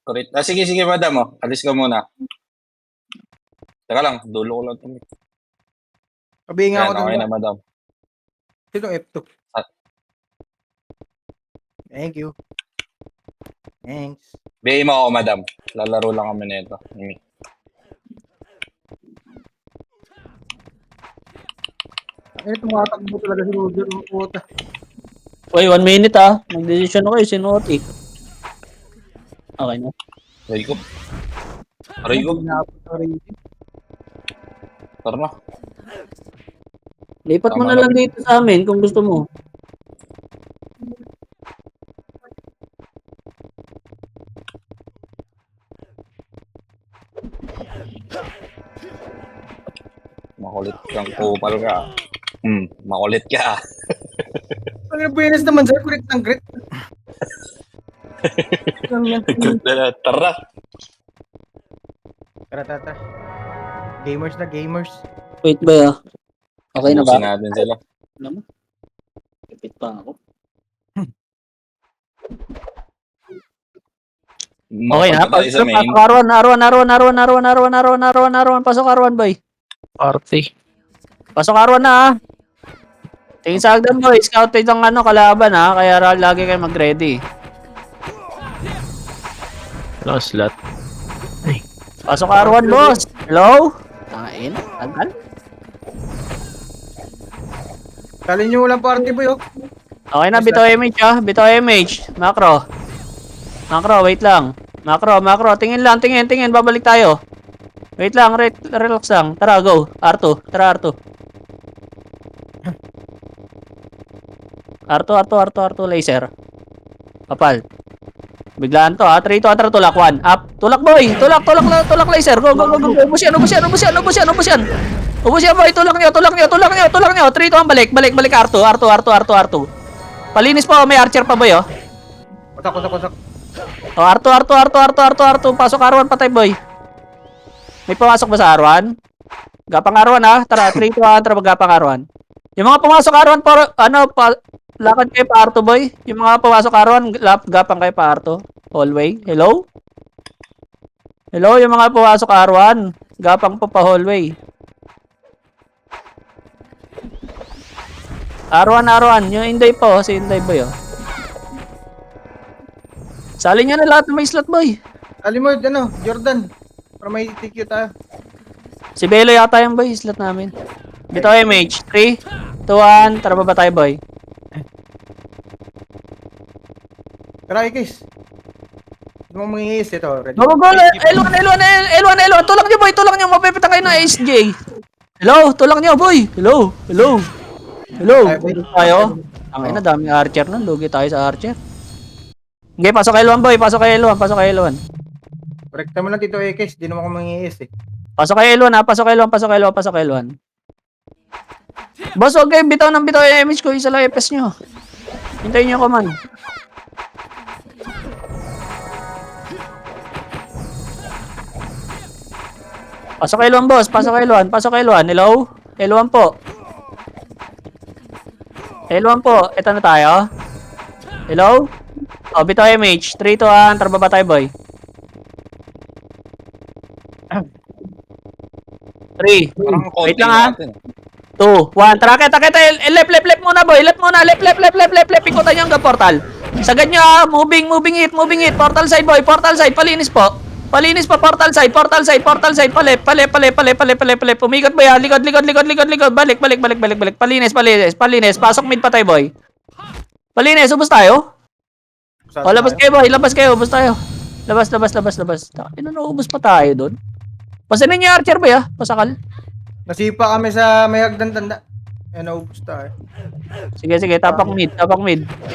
Correct. Sige, sige, madam. Oh. Alis ka muna. Teka lang, dulo ko lang. Kabinga ako Yan, okay doon. na, madam. Sino F2? Ah. Thank you. Thanks. Bigay mo ako, madam. Lalaro lang kami nito. Ay, tumatakbo talaga si Roger. Ang puta. Uy, 1 minute ah. Mag-decision ako sinuot eh. Okay na. Aray ko. Aray ko. Pinapot na rin. Tara na. Lipat mo Tama na na. lang dito sa amin kung gusto mo. Makulit kang kupal ka. Makulit ka. Ang buenas naman sir, kulit ng grit. Tara. Tara. Gamers na, gamers. Wait ba ah? Okay na ba? Ubusin natin sila. Alam mo? Ipit pa ako. Okay na. Tayo sa main. Pasok Arwan. Pasok Arwan, boy. Party. Pasok Arwan na ah. Tingin sa hagdan, boy. Scout itong kalaban ha. Kaya lagi kayo mag-ready. No slot. Pasok Arwan, boss. Hello? Tangain? Tagal? Kalin nyo walang party boy oh. Okay na, bito image ah. Bito image. Macro, wait lang. Macro. Tingin. Babalik tayo. Wait lang, relax lang. Tara, go. R2. Tara, R2. R2, laser. Kapal. Biglaan to ha. 3, 2, 1, tulak. 1. Up. Tulak, boy. Tulak, laser. Go. Ubus yan, boy. Tulak nyo. 3, 2, 1, balik. R2. Palinis po, may archer pa, boy, oh. Wasak. Oh, R2. Pasok R1, patay, boy. May pumasok ba sa R1? Gapang R1, ha. Tara, 3, 2, 1, tara, gapang R1. Yung mga pumasok R1, lakad kayo pa R2, boy. Yung mga pumasok R1, gapang kayo pa R2. Hallway. Hello, yung mga pumasok R1. Gapang po pa hallway. R1. Yung Inday po, si Inday, boy, oh. Salin nyo na lahat ng may slot, boy. Alin mo, Jordan. Para may TQ tayo. Si Belo yata yung boy, slot namin. Dito MH. 3, 2, 1, tara ba tayo, boy? Tara, Ikis. Hindi mo mangingis ito. Ready? Go! L1. Tulak nyo, boy. Mapipita kayo na SJ. Hello, tulak nyo, boy. Hello. Lugi tayo. Ang ina, daming archer nun. Lugi tayo sa archer. Okay, pasok kay L1, boy. Pasok kay L1. Rekta mo lang dito, Ikis. Hindi naman ako mangingis eh. Pasok kay L1, ha. Pasok kay L1. Boss, huwag kayo bitaw yung image ko. Isa lang FS nyo. Hintayin nyo command. Pasok kay L1, boss. Hello? L1 po. Ito na tayo. Hello? Oh, bitaw image. 3, 2, 1. Tara baba tayo, boy. 3. Parang Wait konti lang ha. natin. 2, 1. Tara, kita. Left muna, boy. Left. Ikutan nyo hanggang portal. Sagad nyo ha. Moving hit. Portal side, boy. Palinis po, portal side. Palep. Umikot, boy ha. Likod. Balik. Palinis. Pasok mid pa tayo, boy. Palinis. Ubus tayo. O, labas kayo. Ubus tayo. Labas. Ubus pa tayo doon. Pasanin niyo archer, boy ha. Pasakal. Nasipa kami sa may hagdan tanda. Yan, naubos tayo. Sige, tapak mid.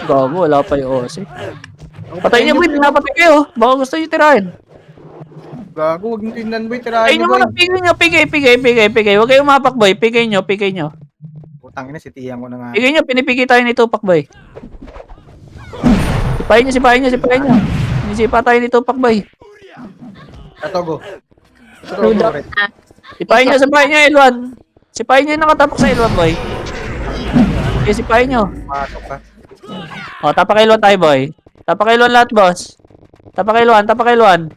Gago, wala pa yung OC. Patayin niyo, boy. Pinapatay kayo. Baka gusto niyo tirahin. Gago, huwag nyo tindan boy. Ay, Tirahin nyo boy. Pigay. Huwag kayong mapak, boy. Pigay nyo. Putang ina, sitiyan ko na nga. Pigay nyo, pinipigay tayo ni Tupac, boy. Sipahin nyo. Sinisipa tayo ni Tupac, boy. Katogo. Sipahin nyo, L1. Sipahin nyo yung nakatapak sa L1, boy. Okay, sipahin nyo. Pasok ka. O, tapak L1 tayo, boy. Tapak L1 lahat, boss. Tapak L1, tapak L1.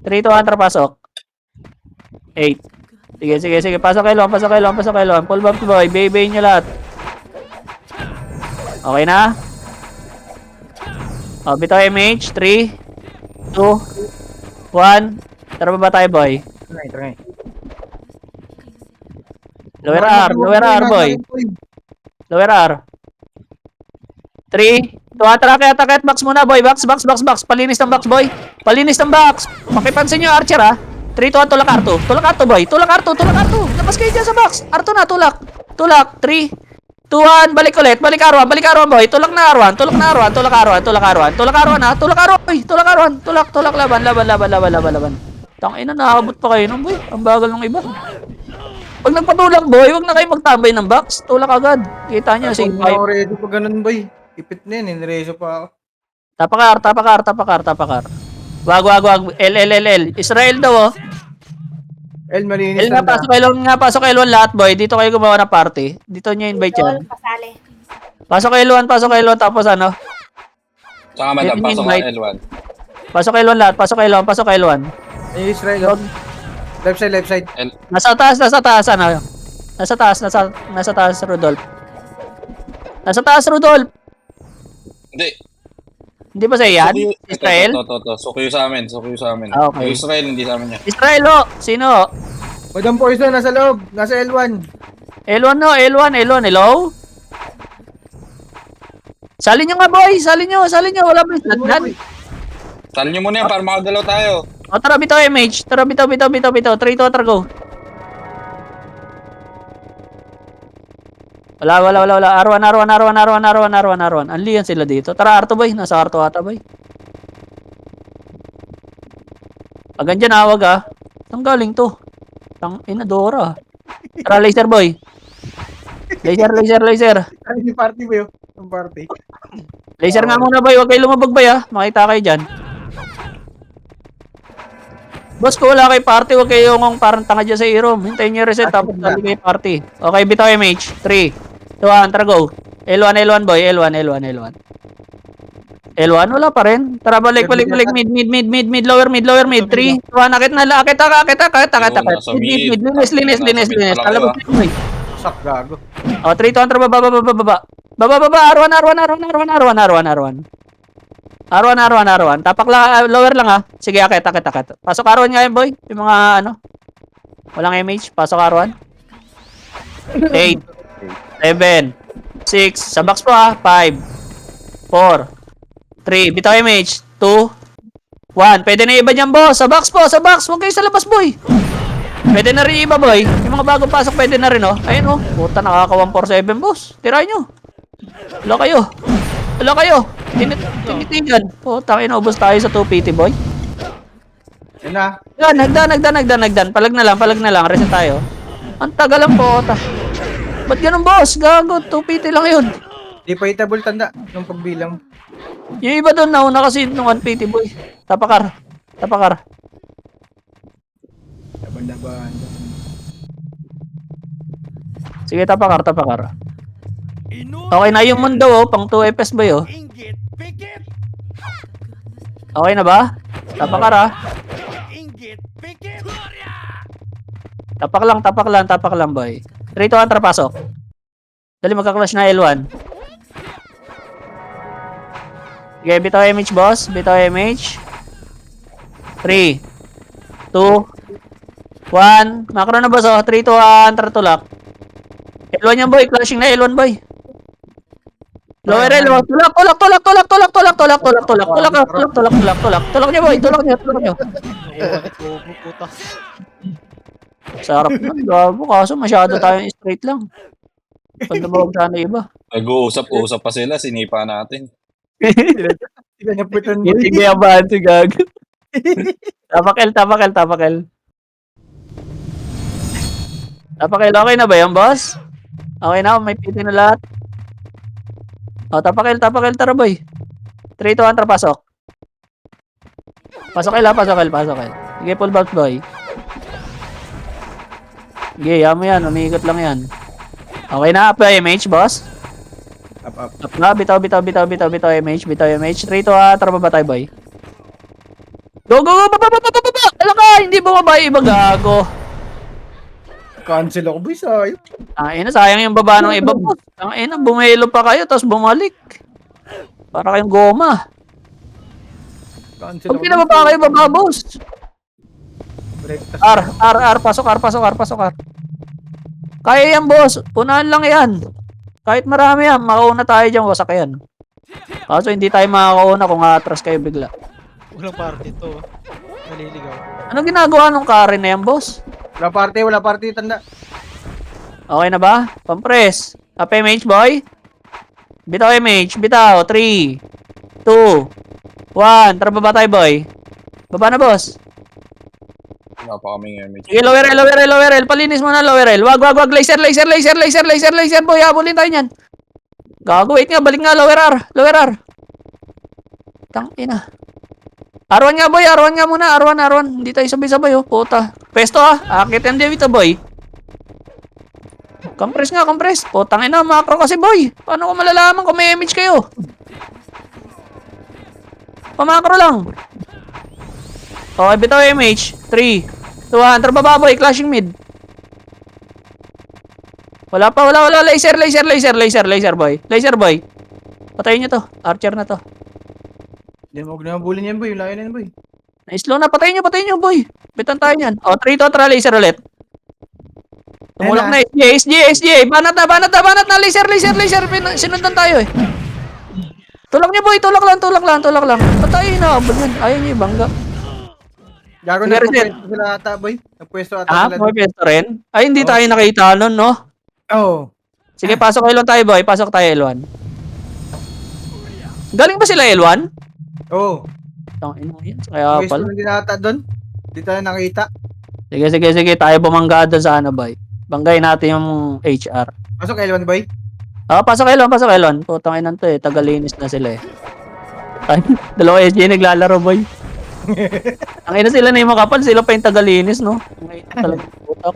3, 2, 1, tara pasok. 8. Sige. Pasok L1, pasok L1, pasok L1. Pull back boy, bay nyo lahat. Okay na? O, bitaw MH. 3, 2, 1. Tara baba tayo boy. Try. Lower R boy. Lower R. 3, 2, atakit, box muna boy, box. Palinis ng box boy. Palinis ng box. Pakipansin nyo Archer ha. 3, 2, 1, tulak Arto boy. Tulak Arto. Labas kayo dyan sa box. Arto na, tulak. 3, 2, 1, balik ulit. Balik Arwan boy. Tulak na Arwan. Tulak Arwan ha. Tulak laban. Tangina, nakakabot pa kayo nun boy. Ang bagal ng iba. Pag nagpatulak boy, wag na kayo magtambay ng box. Tulak agad. Kita nyo, Sige, sige. ready pa ganun, boy. Ipit na yun, inireso pa ako. Tapakar. Wag. L. Israel daw oh. El, malinis L nga, pasok L1 lahat boy. Dito kayo gumawa ng party. Dito nyo invite yan. Pasali. Pasok L1, tapos ano? Tsaka madam, Dito pasok invite. ang L1. Pasok L1 lahat, pasok L1. Ay, Israel, oh. Left side. Nasa taas, ano? Nasa taas, Rudolph. Hindi ba sa yan? Israel? Ito. Sukuyo sa amin. Ah, okay. Yung Israel, hindi sa amin yan. Israel, oh. Sino? Madam Poison, nasa loob. Nasa L1. L1, hello? Salin nyo nga, boy. Salin nyo. Wala ba yung slagnan? Sali nyo muna yan para makagalaw tayo. O, tara, bitaw MH. Tara, bitaw. 3, 2, 1, go. Wala. Arwan. Anli yan sila dito. Tara, Arto, boy. Nasa Arto ata, boy. Pag andyan, awag, ah. Saan galing to? Dora. Tara, laser, boy. Laser. Ay, yung party, boy. Yung party. Laser nga muna, boy. Huwag kayo lumabag, boy, ah. Makita kayo dyan. Boss, kung wala kayo party, huwag kayo yung parang tanga dyan sa i-room. Hintayin nyo reset, tapos dali kayo party. Okay, bitaw MH. 3, 2, 1, tara go. L1, boy. L1. Wala pa rin. Tara, balik. Mid, lower mid. 3, 2, 1, akit. Mid. Linis. Talabas na boy. Sak, gago. O, 3, 2, 1, tara, baba. Arwan. Tapak lang, lower lang ha. Sige, akit. Pasok Arwan nga yun, boy. Yung mga ano. Walang MH. Pasok Arwan. 8, 7, 6. Sa box po ha. 5, 4, 3. Bitaw MH. 2, 1. Pwede na iba dyan, boss. Sa box. Huwag kayo sa labas, boy. Pwede na rin iba, boy. Yung mga bagong pasok, pwede na rin, oh. Ayun, oh. Puta, nakaka 147, boss. Tirahin nyo. Wala kayo. Tinitigan. Puta, inubos tayo sa 2PT, boy. Yan na. Nagdan. Palag na lang. Reset tayo. Ang tagal lang po. Ba't ganun, boss? Gago, 2PT lang yun. Di pa itable tanda nung pagbilang. Yung iba doon, nauna kasi nung 1PT, boy. Tapakar. Laban. Sige, tapakar. Okay na yung mundo, oh. Pang 2 FPS ba yun? Okay na ba? Tapakar, ah. Tapak lang, boy. 3, 2, 1, tara, pasok. Dali, magka-clash na L1. Okay, bitaw MH, boss. 3, 2, 1. Macro na, boss, oh. 3, 2, 1, tara, tulak. L1 yan, boy. Clashing na L1, boy. Lower L1. Tulak niyo, boy. Tulak niyo. Sarap na. Gago, kaso masyado tayong straight lang. Pagdabawag sana iba. Nag-uusap pa sila, sinipa natin. Tinaputan mo. Hindi kaya ba si gago? Tapakel. Okay na ba yan, boss? Okay na, may PT na lahat. O, tapakel, tara, boy. 3, 2, 1, tara, pasok. Pasok. Sige, pull back, boy. Sige, mo yan, umiikot lang yan. Okay na, up na MH, boss. Up. Up na, bitaw MH. 3, 2, 1, tara, baba tayo, boy. Go, go, go! Baba, baba, baba, baba! Alam ka, hindi bumaba yung iba gago. Cancel ako, boy. Sayang. Sayang yung baba ng iba, boss. Bumelo pa kayo, tapos bumalik. Para kayong goma. Cancel Pag ako. pinababa kayo, baba, boss. Breakfast. R, pasok. Kaya yan, boss. Unahan lang yan. Kahit marami yan, makauna tayo dyan, wasak yan. Kaso hindi tayo makakauna kung atras kayo bigla. Walang party to. Naliligaw. Ano ginagawa nung Karen na yan, boss? Wala party, tanda. Okay na ba? Compress. Up MH, boy. Bitaw MH. Bitaw. 3, 2, 1. Tara, baba tayo, boy. Baba na, boss. Wala pa kaming image. Sige, lower L. Palinis mo na, lower L. Wag. Laser, boy. Habulin tayo niyan. Gago, wait nga. Balik nga, lower R. Tangina. R1 nga, boy. R1 nga muna. R1. Hindi tayo sabay-sabay, oh. Puta. Pesto, Akit yan dito, boy. Compress. Putang ina, macro kasi, boy. Paano ko malalaman kung may image kayo? Pamakro lang. Okay, bitaw image. 3, 2, 1. Tara baba, boy. Clashing mid. Wala. Laser, boy. Laser, boy. Patayin nyo to. Archer na to. Hindi mo ginabulin yan, boy. Layo na yan, boy. Na-slow na. Patayin nyo, boy. Bitan tayo yan. 3, 2, tara laser ulit. Tumulak na. SGA. Banat na. Laser. Sinundan tayo, eh. Tulak nyo, boy. Tulak lang. Patayin na. Ayaw nyo, bangga. Gago Sige, na reset. nagpwesto sila ata, boy. Nagpwesto ata sila. May pesto rin? Ay, hindi Oo. tayo nakita nun, no? Oo. Sige, pasok L1 tayo, boy. Pasok tayo L1. Galing ba sila L1? Oo. Ino yan. Kaya Pwesto pala. na din ata doon. Hindi tayo nakita. Sige. Tayo bumangga doon sa ano, boy. Banggay natin yung HR. Pasok L1, boy. Pasok L1. Putang inan to, eh. Tagalinis na sila, eh. Ay, dalawa SJ naglalaro, boy. Ang ina sila na yung makapal. Sila pa yung tagalinis, no? Ang ina talaga. Putak.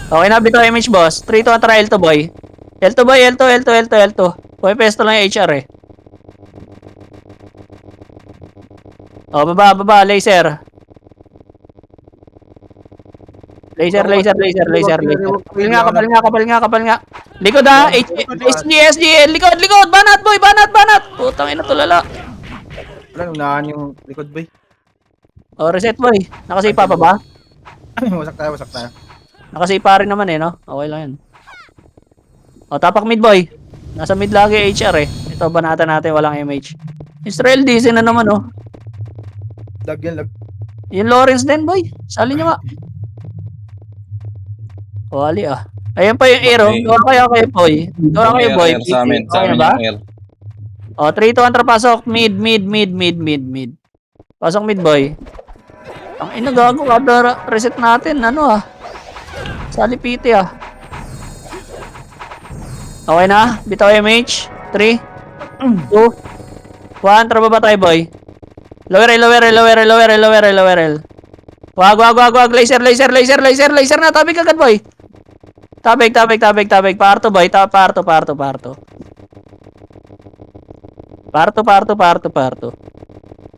Okay na, bitaw image, boss. 3, 2, tara L2, boy. L2, boy. L2. Boy, pesto lang yung HR, eh. Baba, laser. Laser. Kapal nga. Likod, SG, likod. Banat, boy, banat. Putang ina, tulala. Wala, unahan yung likod, boy. Reset, boy. Nakasipa pa ba? wasak tayo. Nakasipa rin naman, eh, no? Okay lang yan. Tapak mid, boy. Nasa mid lagi HR, eh. Ito, banatan natin, walang MH. Israel DC na naman, oh. Lag yan. Yung Lawrence din, boy. Sali nyo nga. Wali, Ayan pa yung arrow. Gawa kayo, boy. Air sa amin. Sa amin ba? yung air. 3, 2, 1, pasok. Mid. Pasok mid, boy. Ang ina, gago. Kada reset natin. Sali PT, Okay na. Bitaw MH. 3, 2, 1. Tara baba tayo, boy. Lower L. Wag. Laser na. Tabig agad, boy. Tabig. Parto, boy. Parto.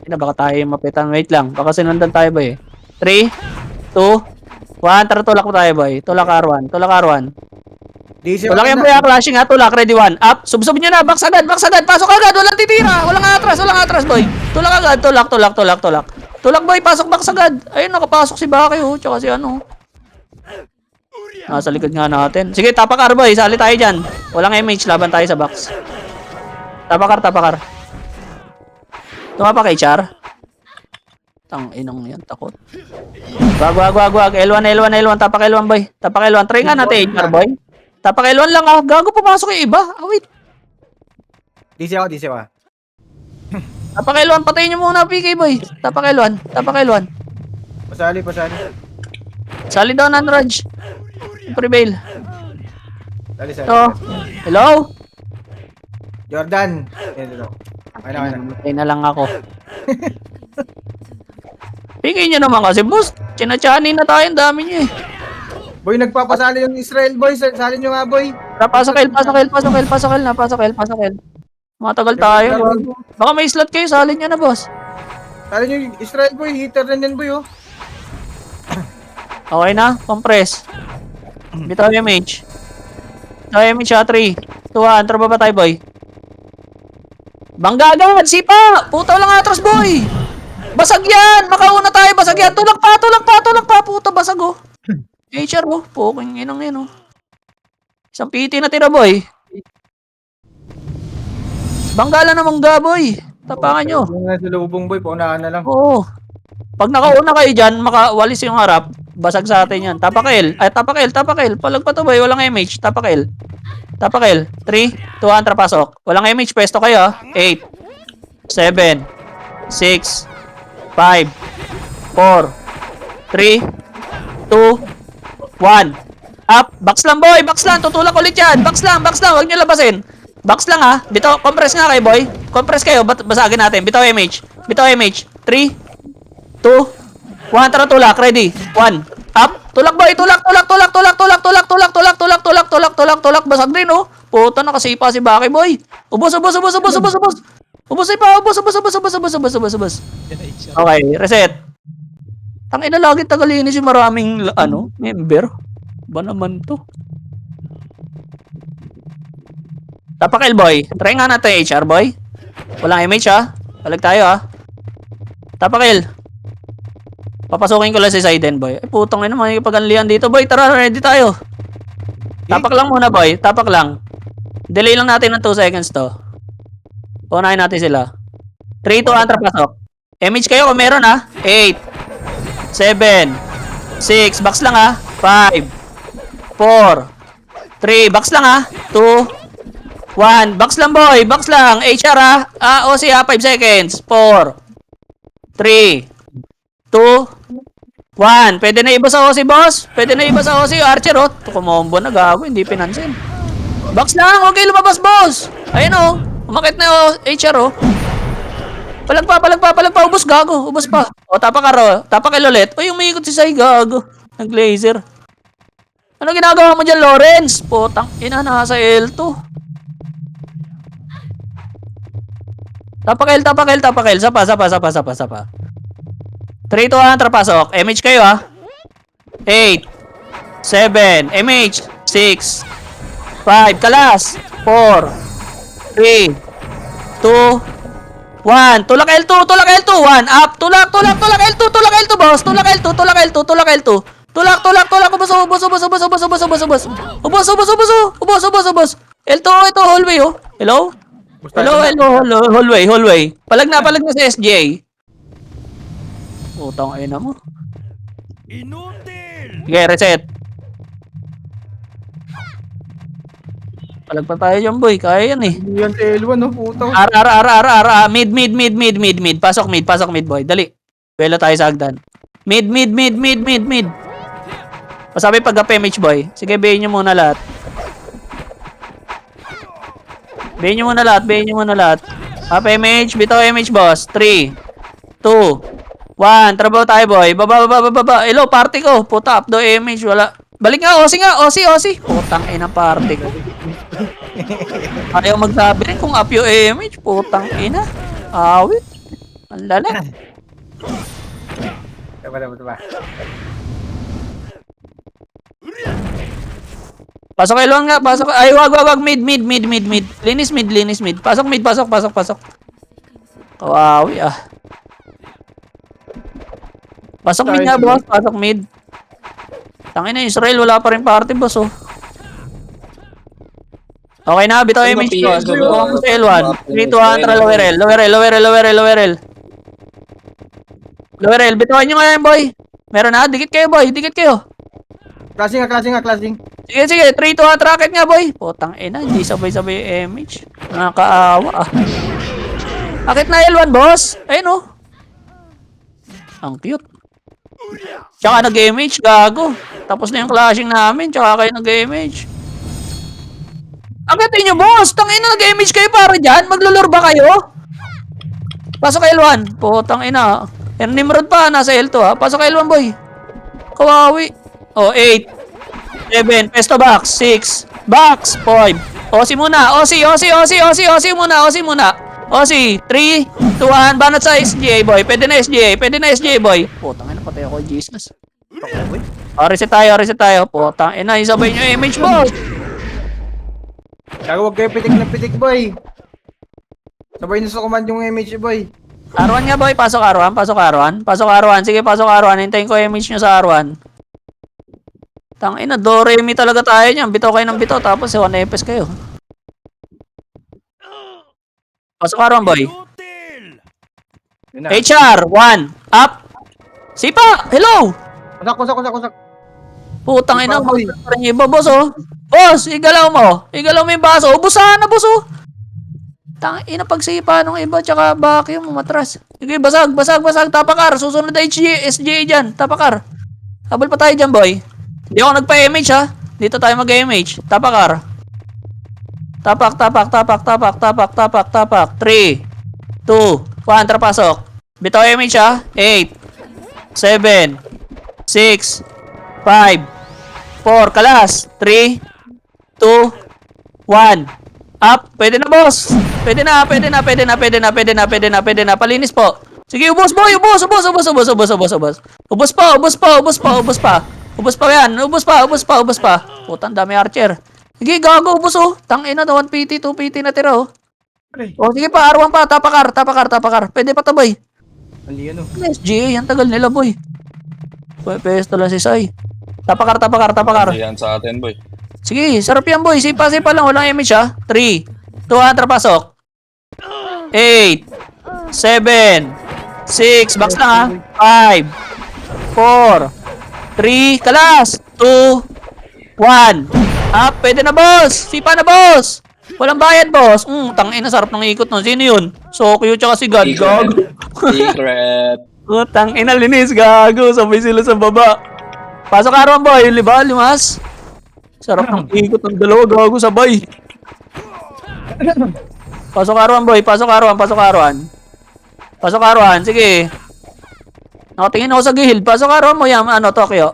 Baka tayo mapitan. Wait lang. Baka sinundan tayo, boy. 3, 2, 1. Tara, tulak mo tayo, boy. Tulak R1. DC Tulak yan, boy. Clashing, Tulak. Ready, 1. Up. Subsob nyo na. Box agad. Pasok agad. Walang titira. Walang atras, boy. Tulak agad. Tulak. Tulak, boy. Pasok box agad. Ayun, nakapasok si Baki, Tsaka si ano. Nasa likod nga natin. Sige, tapakar, boy. Sali tayo dyan. Walang MH. Laban tayo sa box. Tapakar. Tumapak HR. Inong yan, takot. Wag. L1. Tapak L1, boy. Try nga natin HR, boy. Tapak L1 lang, Gago, pumasok yung iba. Wait. DC ako. Tapak L1, patayin nyo muna, PK, boy. Tapak L1. Pasali. Sali daw ng Raj. Prevail. Dali. Hello? Jordan. Ito. Okay na. Matay na lang ako. PK nyo naman kasi, boss. Chinachani na tayo, ang dami nyo, eh. Boy, nagpapasali yung Israel, boy. Sali nyo nga, boy. Pasok L. Matagal tayo. Baka may slot kayo, salin nyo na, boss. Kala nyo, Israel boy, heater na yan boy, oh. Okay na, compress. Bitaw MH. Bitaw MH ha, 3, 2, 1, traba ba tayo, boy? Bangga agad, sipa! Putaw lang atras, boy! Basag yan! Makauna tayo, basag yan! Tulak pa, tulak pa, tulak pa! Puta, basag, oh. HR, oh. Puking inang yan, oh. Isang PT na tira, boy. Bangga lang na mangga, boy. Tapangan nyo. Yung nga sa lubong boy, paunahan na lang. Oo. Pag nakauna kayo dyan, makawalis yung harap, basag sa atin yan. Tapakel. Ay, tapakel. Palag pa to, boy. Walang MH. Tapakel. 3, 2, 1, trapasok. Walang MH. Pwesto kayo, 8, 7, 6, 5, 4, 3, 2, 1. Up. Box lang, boy. Box lang. Tutulak ulit yan. Box lang. Huwag nyo labasin. Box lang, ha. Bito, compress nga kayo, boy. Compress kayo. Basagin natin. Bitaw MH. 3, 2, 1. Tara, tulak. Ready. 1. Up. Tulak, boy. Tulak. Basag din, oh. Puta, nakasipa si Baki, boy. Ubos. Ubos. Yan na HR. Okay, reset. Tangina lagi tagalinis yung maraming member. Ba naman to? Tapakel, boy. Try nga natin HR, boy. Walang MH, ha. Palag tayo, ha. Tapakel. Papasukin ko lang si Saiden, boy. Ay, putang ina, may paganlian dito, boy. Tara, ready tayo. Tapak lang muna, boy. Tapak lang. Delay lang natin ng 2 seconds to. Unahin natin sila. 3, 2, 1, trapasok. MH kayo kung meron, ha. 8, 7, 6, box lang, ha. 5, 4, 3, box lang, ha. 2, 1, box lang, boy. Box lang. HR, ha. OC, ha. 5 seconds. 4, 3, 2, 1. Pwede na iba sa OC, boss. Pwede na iba sa OC. Archer, oh. Kumombo na gago. Hindi pinansin. Box lang. Huwag kayo lumabas, boss. Ayun, oh. Umakit na, oh. HR, oh. Palag pa. Ubos, gago. Ubos pa. O, tapakal ulit. Uy, umiikot si Sai, gago. Nag-laser. Ano ginagawa mo dyan, Lawrence? Putang ina, nasa L2. Tapakal. Sapa. 3, 2, 1, trapasok. MH kayo, ha. 8, 7, MH, 6, 5, kalas, 4, 3, 2, 1. Tulak L2, 1. Up, tulak L2, boss. Tulak L2. Tulak. Ubos. L2, ito, hallway, oh. Hello, hallway. Palag na si SJ. Putang ina mo. Sige, reset. Palag pa tayo dyan, boy. Kaya yan, eh. Hindi yan sa L1, oh, puta. Ara. Mid. Pasok mid, boy. Dali. Wala tayo sa hagdan. Mid. Pasabi pag PMH, boy. Sige, bayin nyo muna lahat. Bayin nyo muna lahat. PMH, bitaw MH, boss. 3, 2, 1. Trabaho tayo, boy. Baba. Hello, party ko. Puta, updo MH. Wala. Balik nga, OC. Putang ina, party ko. Ayaw magsabi rin kung up yung MH. Putang ina. Awit. Ang lala. Tama. Pasok kay Luan nga. Ay, wag. Mid. Linis mid. Pasok mid. Kawawi, ah. Pasok mid nga, boss. Pasok mid. Tangina, Israel. Wala pa rin party, boss, oh. Okay na, bitaw MH, boss. Bubukan mo sa L1. 3, 2, 1, tara, lower L. Lower L, bitawan nyo nga yan, boy. Meron na, dikit kayo, boy. Klaseng. Sige. 3, 2, 1, rocket nga, boy. Putang ina, hindi sabay-sabay yung MH. Nakakaawa, ah. Akit na L1, boss. Ayun, oh. Ang cute. Tsaka nag-MH, gago. Tapos na yung clashing namin, tsaka kayo nag-MH. Akitin nyo, boss. Tangina, nag-MH kayo para dyan. Maglulur ba kayo? Pasok kay L1. Putang ina. Yan, Nimrod pa. Nasa L2, ha. Pasok kay L1, boy. Kawawi. 8, 7, pesto box, 6, box, 5. OC muna. OC muna. OC, 3, 2, 1. Banat sa SGA, boy. Pwede na SGA. Pwede na SGA, boy. Putang ina, patay ako, Jesus. Reset tayo. Putang ina, isabay nyo yung image, boss. Gago, huwag kayo pitik na pitik, boy. Sabay nyo sa command yung image, boy. R1 nga, boy. Pasok R1. Sige, pasok R1. Hintayin ko yung image nyo sa R1. Tang ina, Doremi talaga tayo niyan. Bitaw kayo ng bitaw, tapos 1 FPS kayo. Pasok R1, boy. Yun na. HR, 1, up. Sipa, hello. Kusak. Putang ina, Sipa, boy. parang iba, boss, oh. Boss, igalaw mo yung baso. Ubusahan na, boss, oh. Tang ina, pagsipa nung iba, tsaka vacuum, matras. Sige, basag. Tapakar, susunod na SGA dyan. Tapakar. Habol pa tayo dyan, boy. Hindi ako nagpa-MH, ha. Dito tayo mag-MH. Tapakar. Tapak. 3, 2, 1, trapasok. Bitaw MH, ha. 8, 7, 6, 5, 4, kalas. 3, 2, 1. Up. Pwede na, boss. Pwede na. Palinis po. Sige, ubos, boy. Ubos pa yan. Ubos pa. Putang dami archer. Sige, gago, ubos, oh. Tangina, 1 PT, 2 PT na tira, oh. Oh, sige pa, R1 pa. Tapakar. Pwede pa to, boy. Hindi yan, oh. SGA, ang tagal nila, boy. PS lang si Sai. Tapakar. Hindi yan sa atin, boy. Sige, sarap yan, boy. Sipa lang. Walang image, ha. 3, 2, 1, trapasok. 8, 7, 6, box na, ha. 5, 4, 3, kalas. 2, 1. Up, pwede na, boss. Sipa na, boss. Walang bayad, boss. Tangina, sarap ng ikot, no. Sino yun? So cute, tsaka si God. Gago. Secret. Tangina, linis, gago. Sabay sila sa baba. Pasok araw, boy. Yung limas. Sarap ng ikot ng dalawa, gago, sabay. Pasok arawan, boy. Pasok arawan. Sige. Nakatingin ako sa gihil. Pasok arawan mo yan. Tokyo.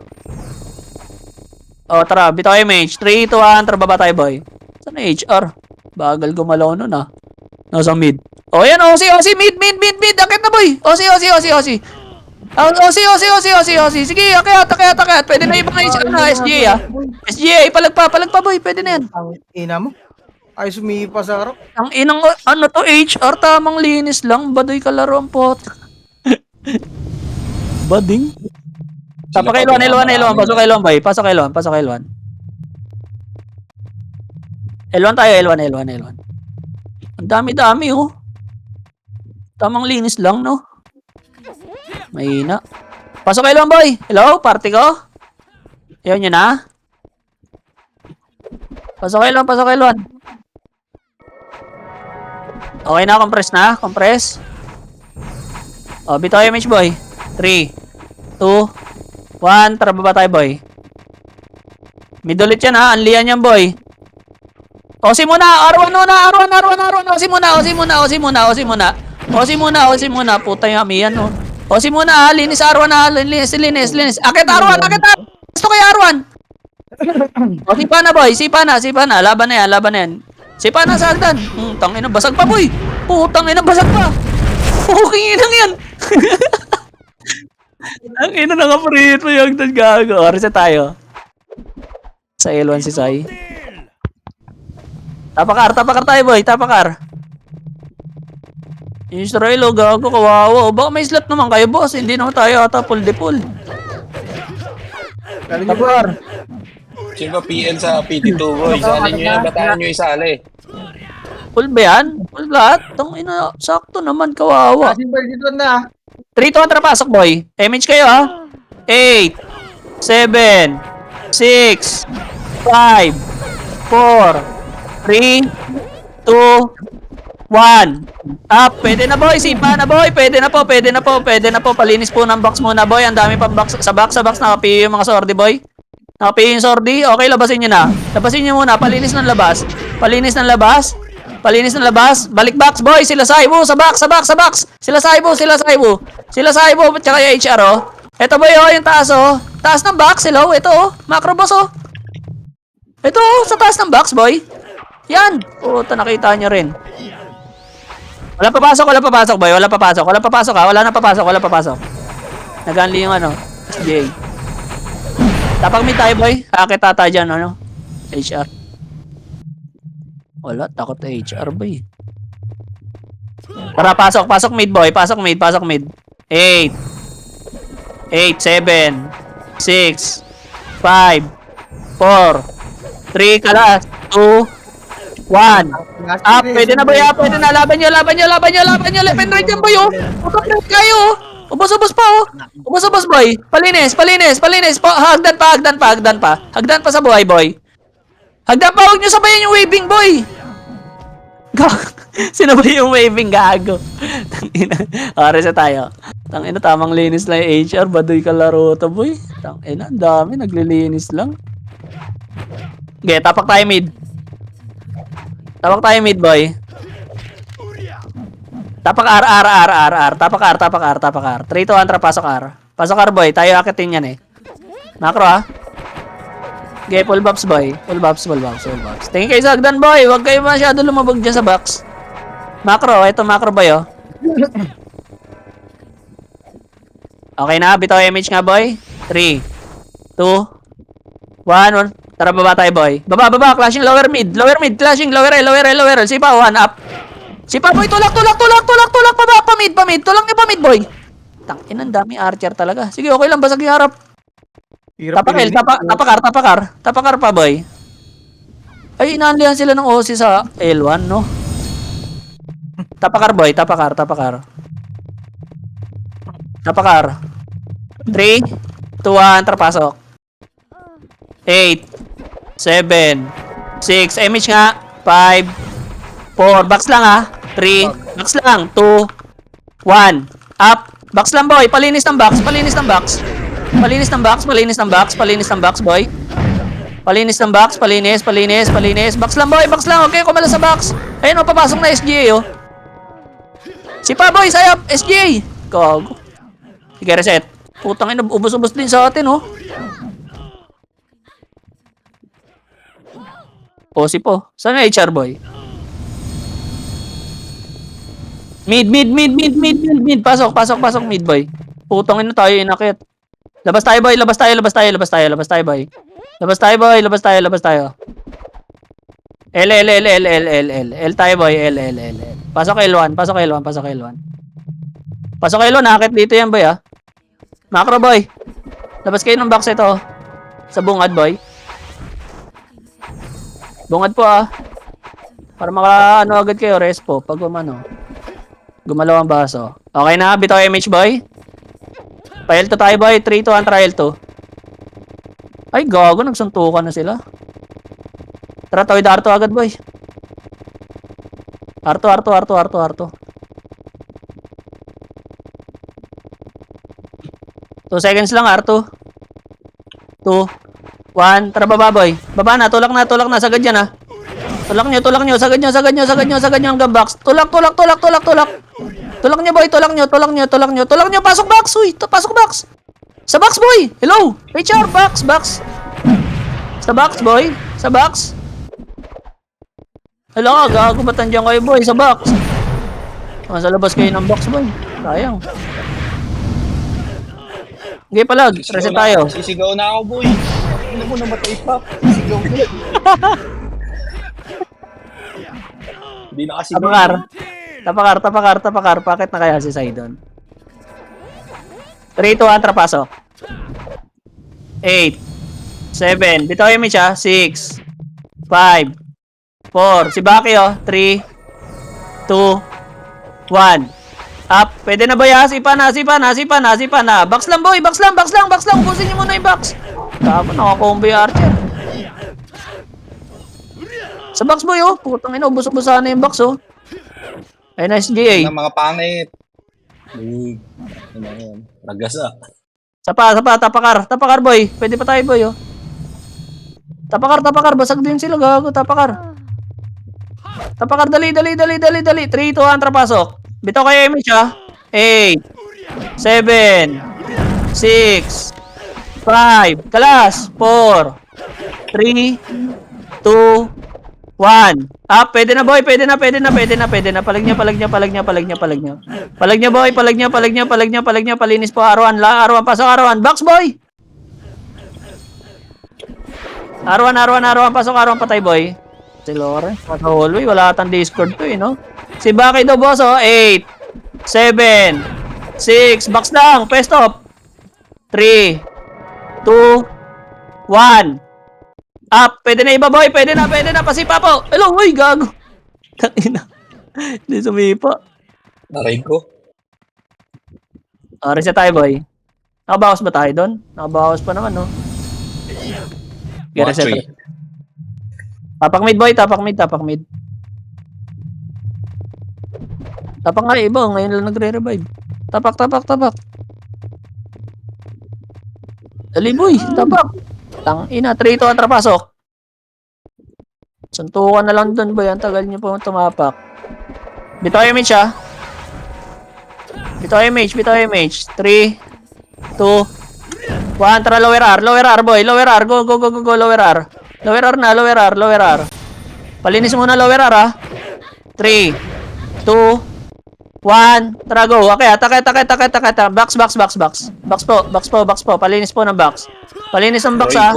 O, tara. Bitaw image. 3, 2, 1. Tara, baba tayo, boy. Saan na HR? Bagal gumalaw nun, ah. Nasa mid. O, yan. OC. Mid. Akit na, boy. OC. Sige, akit. Pwede na ibang SGA, ah. SGA, palagpa, boy. Pwede na yan. Ang ina mo. Ay, sumipa sa harap. Ang inang, to, HR, tamang linis lang. Badoy kalaro ang pot. Bading? Tapos kay L1. Pasok kay L1, boy. Pasok kay L1. L1 tayo, L1. Ang dami, oh. Tamang linis lang, no? Mahina. Pasok kay L1, boy. Hello, party ko? Ayaw nyo na? Pasok kay L1. Okay na, compress. O, bitaw image, boy. 3, 2, 1, tara baba tayo, boy. Mid ulit yan, ha. Anlian yan, boy. Osi muna, R1 muna. Osi muna. Puta yung amiyan, no. Osi muna, ha. Linis R1, ha. Linis. Akit R1. Gusto kayo R1. O, sipa na, boy. Sipa na. Laban na yan. Sipa na sa hagdan. Tangina, basag pa, boy. Putang ina, basag pa. Okay, inang yan. Ang ina, nakaparit mo yung hagdan, gago. O, reset tayo. Sa L1 si Sai. Tapakar tayo, boy. Israel, o, gago, kawawa. O, baka may slot naman kayo, boss. Hindi naman tayo ata full de full. Tapakar. Sino ba PL sa PT2, boy? Isali nyo yan. Bataan nyo isali. Full ba yan? Full lahat? Tangina, sakto naman, kawawa. Asin ba dito na? 3, 2, 1, trapasok, boy. Image kayo, ha? 8, 7, 6, 5, 4, 3, 2, 1. Up. Pwede na, boy. Sipa na, boy. Pwede na po. Palinis po ng box muna, boy. Ang dami pang box. Sa box nakapiyo yung mga sordi, boy. Nakapiyo yung sordi. Okay, labasin nyo na. Labasin nyo muna. Palinis ng labas. Balik box, boy. Sila Saibo. Sa box. Sila Saibo. Tsaka yung HR, oh. Ito, boy, oh. Yung taas, oh. Taas ng box. Hello. Ito, oh. Macro boss, oh. Ito, oh. Sa taas ng box, boy. Yan. Puta, nakita nyo rin. Wala papasok, boy. Wala papasok, ha. Wala na papasok. Nag-unli yung ano, SJ. Tapang mid tayo, boy. Hakit tata dyan, ano. HR. Wala, takot na HR, boy. Tara, pasok mid, boy. Pasok mid. 8, 7, 6, 5, 4, 3, kalas, 2, 1. Up, pwede na, boy. Pwede na. Laban nyo. Left and right yan, boy, oh. Putok na kayo, oh. Ubos pa, oh. Ubos, boy. Palinis. Hagdan pa sa buhay, boy. Hagdan pa, huwag nyo sabayan yung waving, boy. Sinabay yung waving, gago. Tangina. Reset tayo. Tangina, tamang linis lang yung HR. Baduy ka laro to, boy. Tangina, ang dami. Naglilinis lang. Okay, tapak tayo mid. Boy. Tapak R. Tapak R. 3 to 1, pasok R. Pasok R, boy. Tayo akitin yan, eh. Macro, ha? Okay, full buffs, boy. Full buffs. Tingin kayo sa hagdan, boy. Huwag kayo masyado lumabog dyan sa box. Macro, ito macro, boy, oh. Okay na, bitaw image nga, boy. 3, 2, 1. Tara, baba tayo, boy. Baba. Clashing lower mid. Clashing lower L. Sipa, 1 up. Sipa, boy. Tulak. Baba, pamid. Tulak niyo pamid, boy. Tangin, ang dami archer talaga. Sige, okay lang. Basag yung harap. Tapakar pa, boy. Ay, inaanlihan sila ng OC sa L1, no? Tapakar, boy. Tapakar. 3, 2, 1, trapasok. 8, 7, 6, image nga. 5, 4, box lang, ha? 3, box lang. 2, 1, up. Box lang, boy. Palinis ng box, boy. Palinis ng box. Box lang, boy. Okay, kumala sa box. Ayun, papasok na SGA, oh. Si pa, boy, sayap. SGA. Gago. Sige, reset. Putang ina, ubos din sa atin, oh. Si po. Saan na HR, boy? Mid. Pasok, mid, boy. Putang ina tayo, inakit. Labas tayo, boy. Labas tayo, boy. L tayo, boy. L. Pasok L1. Nakakit dito yan, boy, ah. Macro, boy. Labas kayo ng box ito. Sa bungad, boy. Bungad po, ah. Para maka, agad kayo, respo. Pag gumalaw ang baso. Okay na, bitaw image, boy. Pa-L2 tayo, boy. 3 to 1, trial 2. Ay, gago. Nagsuntukan na sila. Tara, tawid R2 agad, boy. R2. 2 seconds lang, R2. 2, 1. Tara, baba, boy. Baba na. Tulak na. Sagad yan, ha. Tulak nyo. Sagad nyo hanggang box. Tulak. Tulak nyo, boy. Tulak nyo. Pasok box. Uy, pasok box. Sa box, boy. Hello. HR, box. Sa box, boy. Sa box. Hello ka, gago ba't nandiyan kayo, boy? Sa box. Sa labas kayo ng box, boy. Sayang. Okay, palag. Reset tayo. Sisigaw na ako, boy. Ano mo namatay pa? Sisigaw mo. Hindi na kasi. Tapakar. Bakit na kaya si Sidon? 3, 2, 1, trapasok. 8, 7. Dito kayo, Mitch, ha? 6, 5, 4. Si Baki, oh. 3, 2, 1. Up. Pwede na ba ya? Sipa na. Box lang, boy. Box lang. Ubusin nyo muna yung box. Tapos nakakombo yung archer. Sa box, boy, oh. Putang ina, ubus-ubusan na yung box, oh. Ay, nice GA. Ng mga pangit. Ragas, ah. Sapa, tapakar, boy. Pwede pa tayo, boy, oh. Tapakar. Basag din sila, gago. Tapakar, dali. 3, 2, 1, trapasok. Bitaw kayo, image, ha. 8, 7, 6, 5, kalas, 4, 3, 2, 1. Up, pwede na boy, pwede na. Palag niya. Palag niya boy, palag niya. Palinis po, R1, pasok R1. Box boy! R1, pasok R1, patay boy. Si Lawrence, sa hallway, wala atang Discord to no? Si Baki daw boss, 8, 7, 6, box lang, stop. 3, 2, 1. Up, pwede na iba boy, pwede na, pasipa po. Hello, uy, gago. Tangina. Hindi sumipa. Naray ko. Reset tayo boy. Nakabawas ba tayo doon? Nakabawas pa naman, no? Okay, reset. Watch Tapak mid boy, tapak mid. Tapak nga iba, ngayon lang nagre-revive. Tapak. Dali boy, tapak. Tangina, 3 to pasok. Suntukan na lang doon boy, ang tagal niyo po tumapak. Bitaw image ha. Bitaw image. 3, 2, 1, tara lower R boy, go, lower R. Lower R. Palinis muna lower R ha. 3, 2, 1, tara go. Okay, takay. Box po. Palinis po ng box. Palinis ang box ha.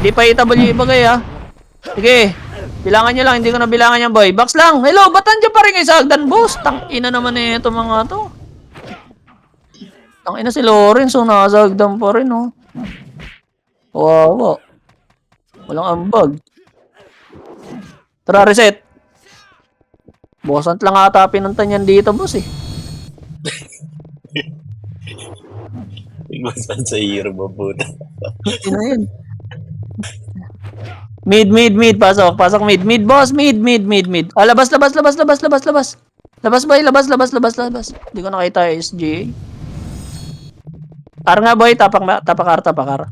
Di pa i-W bagay ha. Sige. Bilangan nyo lang, hindi ko na bilangan yan boy. Box lang. Hello, ba't nandiyan pa rin kayo sa hagdan boss? Tangina naman eh ito mga to. Tangina si Lawrence, nasa hagdan pa rin oh. Wow. Walang ambag. Tara, reset. Bosant lang ata pinuntan yan dito, boss eh. Iwasan sa hero mo, puta. Ina yun. Mid. Pasok mid. Mid, boss. Mid. Labas. Labas, boy. Labas. Hindi ko nakita SG. R nga, boy. Tapak R.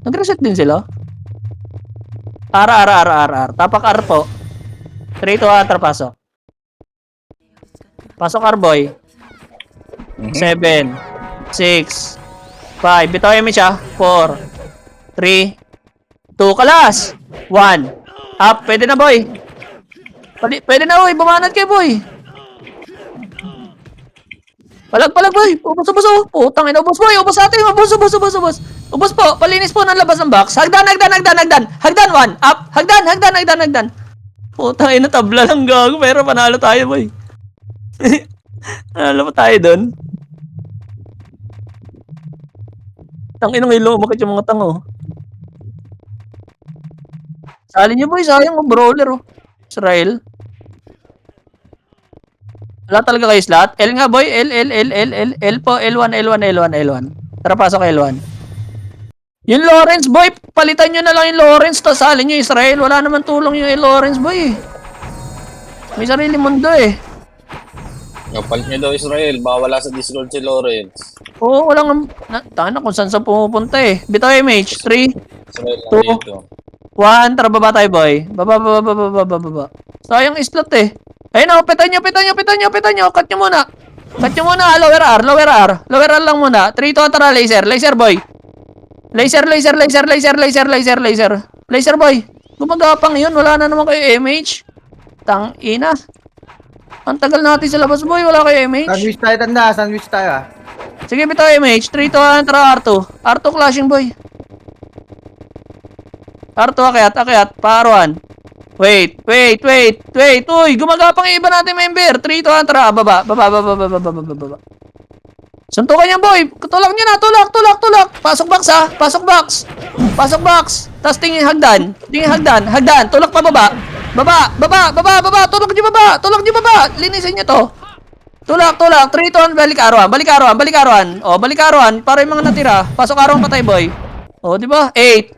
Nag-reset din sila. R. Tapak R po. 3 to R, pasok. Pasok R, boy. 7, 6, 5. Bitaw yung siya. 4, 3, 2, kalas. 1. Up. Pwede na, boy. Pwede na, boy. Bumanat kayo, boy. Palag, boy. Ubos. Putang ina, ubos, boy. Ubos atin. Ubos po. Palinis po ng labas ng box. Hagdan. Hagdan, 1. Up. Hagdan. Putang ina, tabla lang gago. Pero panalo tayo, boy. Panalo pa tayo dun. Tanginang ilo. Umakit yung mga tango. Sali niyo boy, sayang ang brawler oh. Israel. Wala talaga kayo slot? L nga boy, L po, L1. Tara pasok L1. Yung Lawrence boy, palitan nyo na lang yung Lawrence to sali nyo Israel. Wala naman tulong yung Lawrence boy. May sarili mundo eh. Kapalit niya daw Israel, bawala sa Discord si Lawrence. Oo, walang tanga kung saan sa pumupunta eh. Bitaw image, 3, Israel lang 2, dito. 1, tara baba tayo boy. Baba. Sayang slot eh. Ayun o, petan nyo. Cut nyo muna, lower R lang muna. 3, 2, tara, laser boy. Laser boy. Gumagapang yun, wala na naman kayo MH. Tang ina. Ang tagal natin sa labas boy, wala kayo MH. Sandwich tayo ah. Sige, bitaw MH. 3, 2, 1, tara R2. R2 clashing boy. R2 akyat, paruan. Wait. Uy, gumagapang yung iba natin member. 3, 2, 1, tara, baba. Suntukan yan boy. Tulak nyo na, tulak. Pasok box ha, pasok box. Tapos tingin hagdan. Hagdan. Tulak pa baba. Baba. Tulak nyo baba. Linisin nyo to. Tulak. 3, 2, 1, balik arawan. O, balik arawan. Para yung mga natira. Pasok arawan patay boy. O, di ba? 8,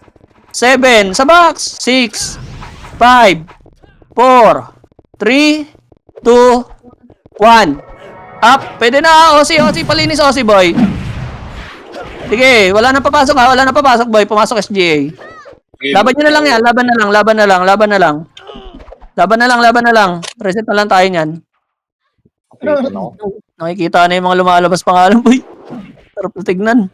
7, sa box. 6, 5, 4, 3, 2, 1. Up. Pwede na. OC, palinis OC boy. Sige, wala na papasok boy. Pumasok SGA. Laban nyo na lang yan. Laban na lang. Reset na lang tayo nyan. Nakikita na yung mga lumalabas pangalan boy. Sarap na tignan.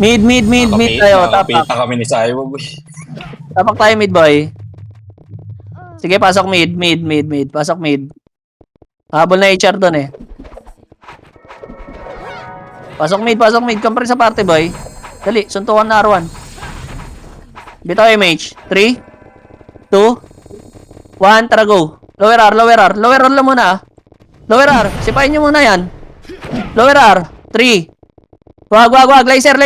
Mid tayo. Tapak. Nakapita kami ni Saiwa, boy. Tapak tayo mid boy. Sige, pasok mid. Pasok mid. Habol na HR doon eh. Pasok mid. Compare sa party boy. Dali, suntukan na R1. Bitaw MH. 3, 2, 1, tara go. Lower R lang muna ah. Lower R, sipain nyo muna yan. Lower R, 3. Wag. Laser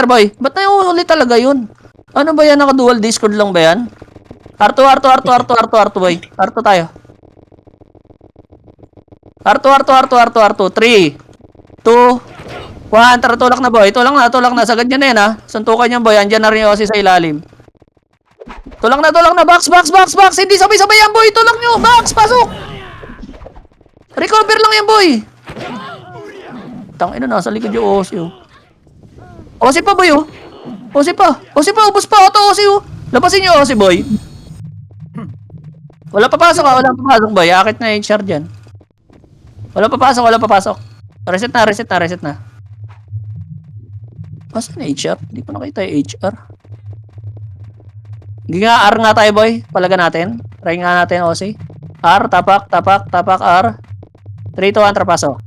boy. Ba't na yung ulit talaga yun? Ano ba yan? Naka-dual Discord lang ba yan? R2 boy. R2 tayo. R2. 3, 2, 1. Tara, tulak na boy. Tulak na. Sagad nyo na yan ha. Suntukan nyo boy. Andyan na rin yung sa ilalim. Tulak na. Box. Hindi sabay-sabay yan boy. Tulak nyo. Box, pasok. Recover lang yan boy. Tangina, nasa likod yung OC oh. OC pa boy oh. OC pa, ubos pa. Auto OC oh. Labasin nyo OC boy. Wala papasok boy. Akit na HR dyan. Wala papasok. Reset na. Masa na HR? Hindi ko nakita yung HR. Hindi nga, R nga tayo boy. Palaga natin. Try nga natin OC. R, tapak, R. 3, 2, 1, trapasok.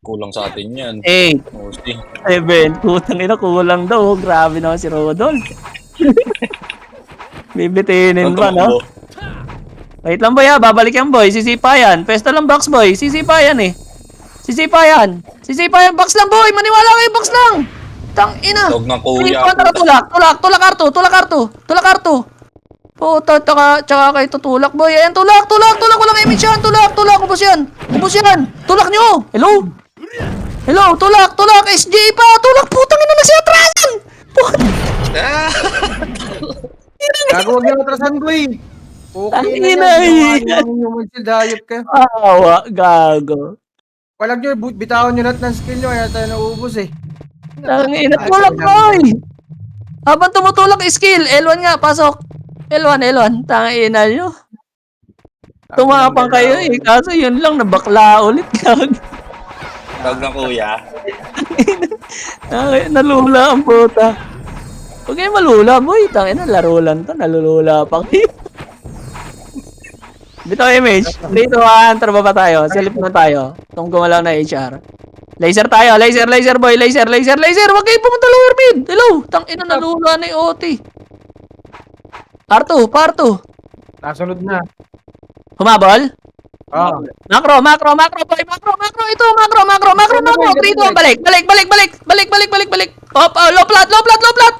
Kulang sa atin yan. 8, Mostly. 7. Putang ina, kulang daw. Grabe naman si Rodolph. Bibitinin pa, no? Wait lang boy ha, babalik yan boy. Sisipa yan. Pesta lang box boy. Sisipa yan eh. Box lang boy. Maniwala kayo, box lang. Tang ina. Tawag ng kuya. Tulak arto. Puta, tsaka kayo tutulak boy. Ayan, tulak. Walang image yan. Tulak. Ubus yan. Tulak nyo. Hello, tulak. SJ pa. Tulak, putang ina na siya. Atrasan. Gago, wag yung atrasan boy. Okay Tangina, na eh. yan. Yung dayot ka. Awa, gago. Walang nyo, bitawan nyo lahat ng skill nyo. Kaya tayo naubos eh. Tangina, tulak boy. Habang tumutulak skill. L1 nga, pasok. L1. Tangina nyo. Tumapang kayo eh. Kaso yun lang, nabakla ulit. Tawag ng kuya. Nalula ang puta. Huwag kayo malula, boy. Tangina, laro lang to. Nalulula pa kayo. Bitaw image. 3, 2, 1. Tara ba tayo? Silip na tayo. Itong gumalaw na HR. Laser tayo. Laser boy. Laser. Huwag kayo pumunta lower mid. Hello. Tangina, nalula na yung OT. R2. Nasunod na. Humabol? Ah. Macro, boy. Macro. Ito, macro. 3, 2, 1. Balik. Op, low plat.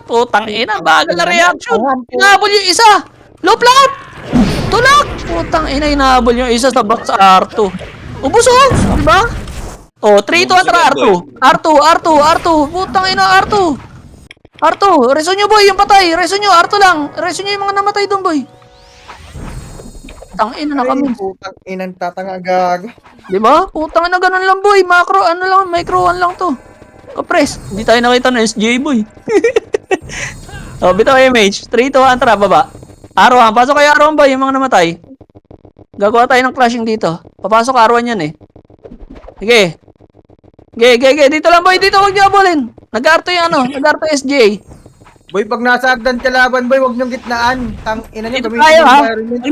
Putang ina, bagal na reaction. Inahabol yung isa. Low plat. Tulak. Putang ina, inahabol yung isa sa box R2. Ubus oh, di ba? Oh, 3, 2, 1, R2. Putang ina, R2. Reso nyo boy, yung patay. Reso nyo, R2 lang. Reso nyo yung mga namatay doon boy. Tang ina na kami. Putang inang tatanga gago. Di ba? Putang ina, ganun lang boy. Macro, micro lang to. Kapres, hindi tayo nakita ng SJ boy. Oh, bitaw image. 3, 2, 1, tara, baba. R1, pasok kayo R1 boy, yung mga namatay. Gagawa tayo ng clashing dito. Papasok R1 yan eh. Sige. Dito lang boy, dito, huwag nyo abulin. Nag-R2 yung nag-R2 SJ. Boy, pag nasa agdan kalaban boy, wag nyong gitnaan. Tang ina nyo, Dito gamitin tayo yung ha. environment.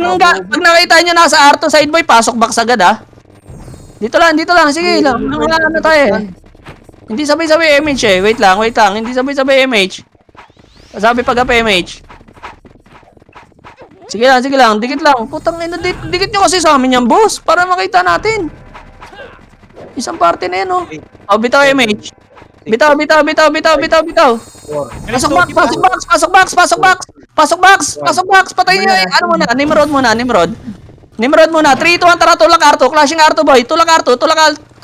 Pag nakita nyo nasa R2 side boy, pasok box agad ha. Dito lang, sige lang. Ano tayo eh. Hindi sabay-sabay MH eh. Wait lang. Hindi sabay-sabay MH. Sabi pag MH. Sige lang. Dikit lang. Putang ina, dikit nyo kasi sa amin yan, boss. Para makita natin. Isang party na yan, oh. Oh, bitaw MH. Bitaw. Pasok box. Patayin nyo eh. Ano muna? Nimrod muna. 3, 2, 1, tara, tulak R2. Clashing R2, boy. Tulak R2. Tulak R2.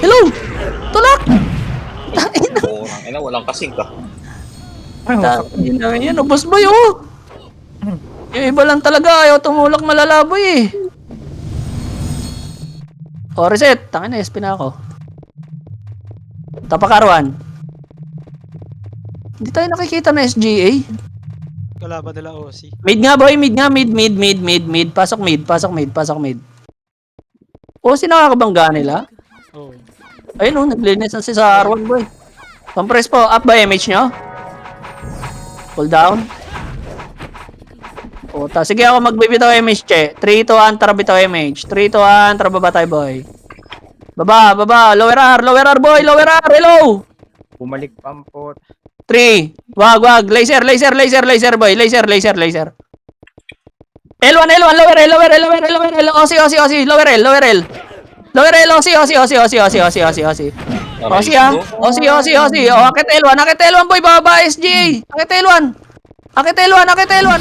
Hello. Tulak. Ina, walang kasing ka. Yan, boss boy, oh. Yung iba lang talaga, ayaw tumulak malalaboy eh. Oh, reset. Tangin na, SP na ako. Tapak R1. Hindi tayo nakikita na SGA. Wala ba nila OC? Mid nga boy, mid. Pasok mid. O, sinakakabangga nila? Oo. Ayun o, naglinis na si sa R1 boy. Compress po, up ba image nyo? Cool down. Puta. Sige ako magbibitaw image, che. 3, 2, 1, tara bitaw image. 3, 2, 1, tara baba tayo, boy. Baba, baba. Lower R, boy. Lower R, hello. Bumalik pampot. 3. Wag. Laser, boy. Laser. L1, lower L. Osi. Lower L. Osi. Osi, ah. Osi. Oh, akit L1, boy. Baba, SG. Akit L1.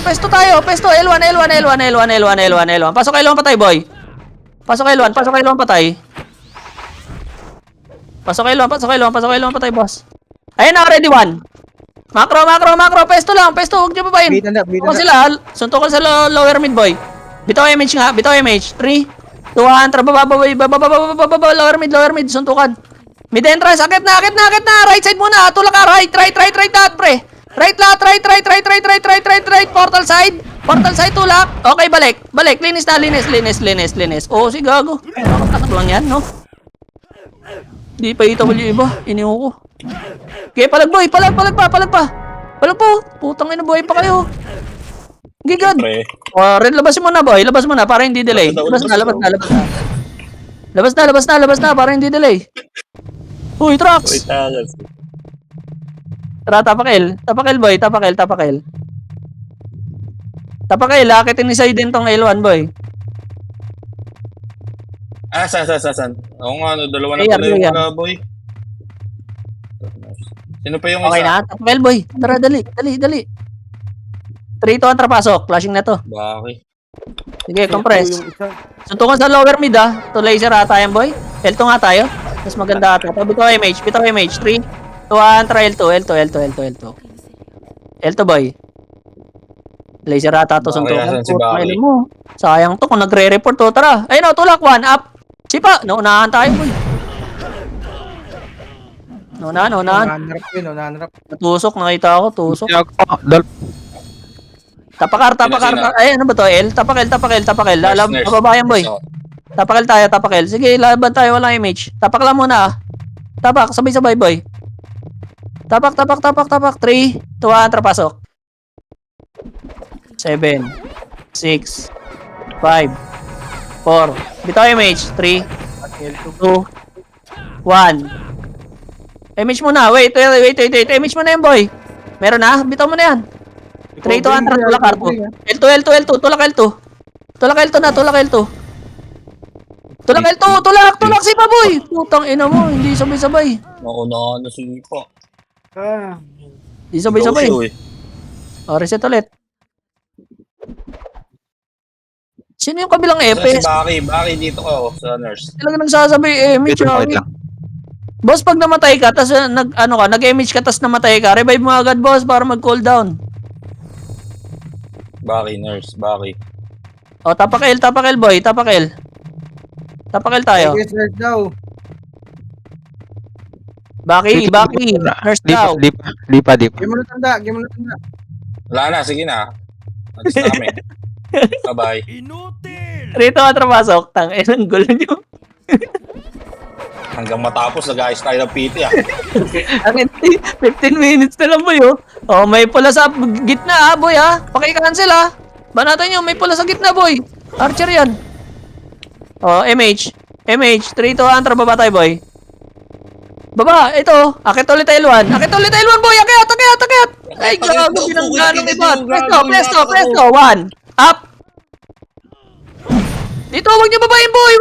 Pesto tayo. L1. Pasok L1 patay, boy. Pasok L1 patay. Pasok L1 patay, boss. Ayun na, ready 1. Macro. Pesto lang. Huwag niyo babayin. Bitan na. Suntukan sa lower mid, boy. Bitaw image. 3, 2, 1, tara baba, lower mid, suntukan. Mid entrance, akit na. Right side muna, tulak ka, right, lahat, pre. Right, portal side, tulak. Okay, balik, linis. Oh, si gago. Nakakatak lang yan, no? Di pa itaw yung iba, iniho ko. Okay, palag pa. Putang ina, buhay pa kayo. Gigad. Pre. Red, labas mo na, boy. Labas mo na para hindi delay. Labas na para hindi delay. Uy, Wait, trucks. Tara, tapakel, boy. Tapakel, akitin ni Saiden tong L1, boy. Saan? Oo nga, dalawa na Ayan, pala yung ayan. mga boy. Sino pa yung Okay isa? na, tapakel, boy. Tara, dali. 3 to, pasok. Flashing na to. Bakit? Sige, compress. Yung isa. Suntukan sa lower mid, ah. To laser ata yan, boy. L2 nga tayo. Mas maganda ata. Bitaw image. 3, 2, 1, try L2, boy. Laser ata to, Bakit suntukan. yasan si Putang Baki? ina mo. Sayang to kung nagre-report to. Tara. Ayun o, tulak. 1 up. Sipa. Naunahan tayo, boy. Naunahan. Nanarap. Tusok, nakita ako. Tusok. Dal. Tapakar. Sino? Ay, ano ba to? L? Tapakel. Nurse. Bababayan, boy. So, Tapakel. Sige, laban tayo. Walang image. Tapak lang muna, ah. Tapak. Sabay, boy. Tapak. 3, 2, 1, trapasok. 7, 6, 5, 4. Bitaw image. 3, 2, 1. Image muna. Wait. Image muna yan, boy. Meron na? Bitaw mo na yan. 3, 2, 1, tulak karto. L2. Tulak L2 na. Tulak si Baboy. Putang ina mo, hindi sabay-sabay. mauna na sige po. Hindi sabay-sabay. Yoshi, O, reset ulit. Sino yung kabilang Si EPS? Baki dito ka sa nurse. Talaga nagsasabay image. Boss, pag namatay ka, tas nag-image ka, tas namatay ka, revive mo agad, boss, para mag-cool down. Baki nurse. O, tapakel, boy, tapakel. Tapakel tayo. Yes, nurse daw. Baki, nurse daw. Di pa. Game mo na tanda. Wala na, sige na. Alis na kami. Bye-bye. Rito ka trapasok. Tang, ang gulo nyo. Hanggang matapos, nag-ayos tayo ng PT ah. 15 minutes na lang, boy, oh. Oh, may pula sa gitna, boy, ha. Paki-cancel, ha. Banatan nyo, may pula sa gitna, boy. Archer yan. Oh, MH, 3 to 1, baba tayo, boy. Baba, ito. Akit ulit L1, boy. Akit. Ay, gago, binangganong iba. Presto. 1. Up. Dito, huwag nyo babayin, boy.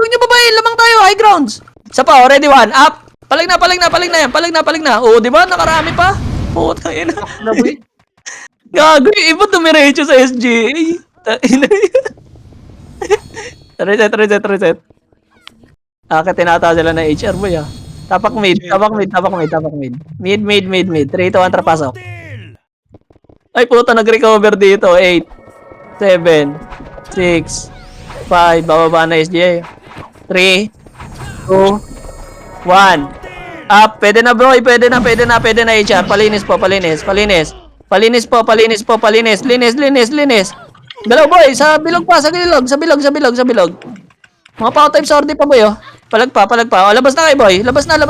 Lamang tayo, high grounds. Isa pa, already 1. Up. Palag na yan. Palag na. Oo, di ba? Nakarami pa. Puta, ina. Gago, yung iba dumiretso sa SGA. Reset. Tinata sila na HR, boy, ah. Tapak mid. Mid. 3 to 1, trapasok. Ay, puta, nag-recover dito. 8, 7, 6, 5, bababa na SGA. 3, 2, 1. Up, pwede na, bro. Pwede na HR. Palinis. Linis. Galaw, boy. Sa bilog pa. Sa bilog. Mga power type sortie pa, boy, oh. Palag pa. O, labas na kayo, boy. Labas na.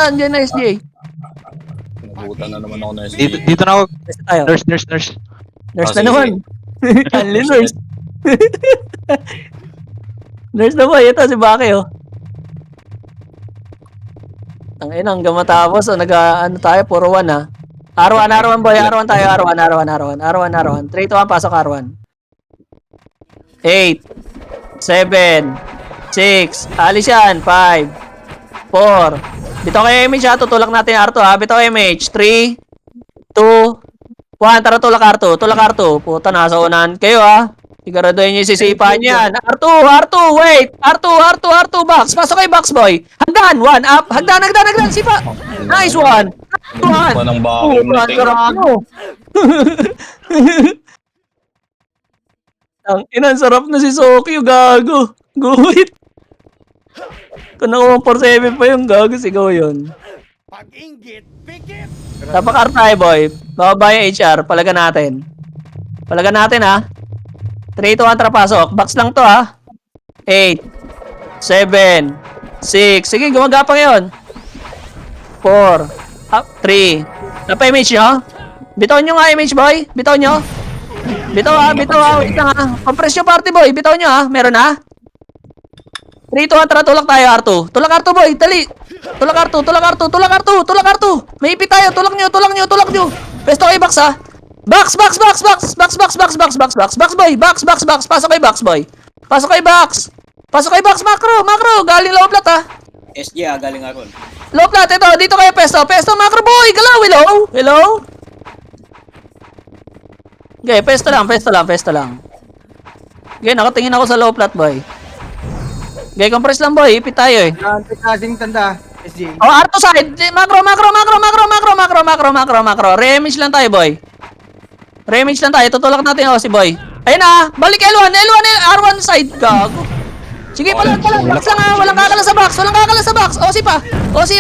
Andiyan na SGA. Puta na naman ako na Dito na ako. Nurse tayo. Nurse. Nurse Ah, na sige. naman. Only nurse. Nurse na boy. Ito si Baki, oh. Ang ina, hanggang matapos. Oh, ano tayo, puro 1, ah. R1 boy. R1 tayo. R1. 3, 2, 1, pasok R1. 8, 7, 6, alis yan. 5, 4. Bitaw kayo image, ha. Tutulak natin yung R2, ha. Bitaw image. 3, 2, 1. Tara, tulak R2. Puta, nasa unahan kayo, ha. Siguraduhin nyo yung sisipahan yan. R2, wait. R2, box. Pasok kayo, box, boy. Hagdan, 1, up. Hagdan. Sipa. Nice one. Pa ng bakit mo Ang ina, sarap na si Sokyo, gago. Guhit. Kung nakuha 4-7 pa yung gago, sigaw yun. Tapakar tayo, boy. Bababa yung HR. Palagan natin, ha. 3, 2, 1, trapasok. Box lang to, ha. 8, 7, 6. Sige, gumagapang yun. 4, up, 3. Napa-image nyo? Bitaw nyo nga image, boy. Bitaw nyo. Bitaw, ha. Wait lang, ha. Compress nyo party, boy. Bitaw nyo, ha. Meron, ha. 3, 2, 1, tara. Tulak tayo, R2. Tulak R2, boy. Dali. Tulak R2. May ipit tayo. Tulak nyo. Pesto kayo, box, ha. Box, boy. Box. Pasok kayo, box, boy. Macro. Galing low plat, ha. SG galing ako. Low plat, ito. Dito kayo, pesto. Macro, boy. Galaw, hello. Okay, pesto lang. Okay, nakatingin ako sa low plat, boy. Okay, compress lang, boy. Ipit tayo, eh. Kasing tanda. SG. Oh, R2 side. Macro. Remage lang tayo, boy. Tutulak natin, si boy. Ayun na. Balik L1. R1 side. Gago. Sige, palag. Box lang, ha. Walang kakala sa box. Osi pa. Osi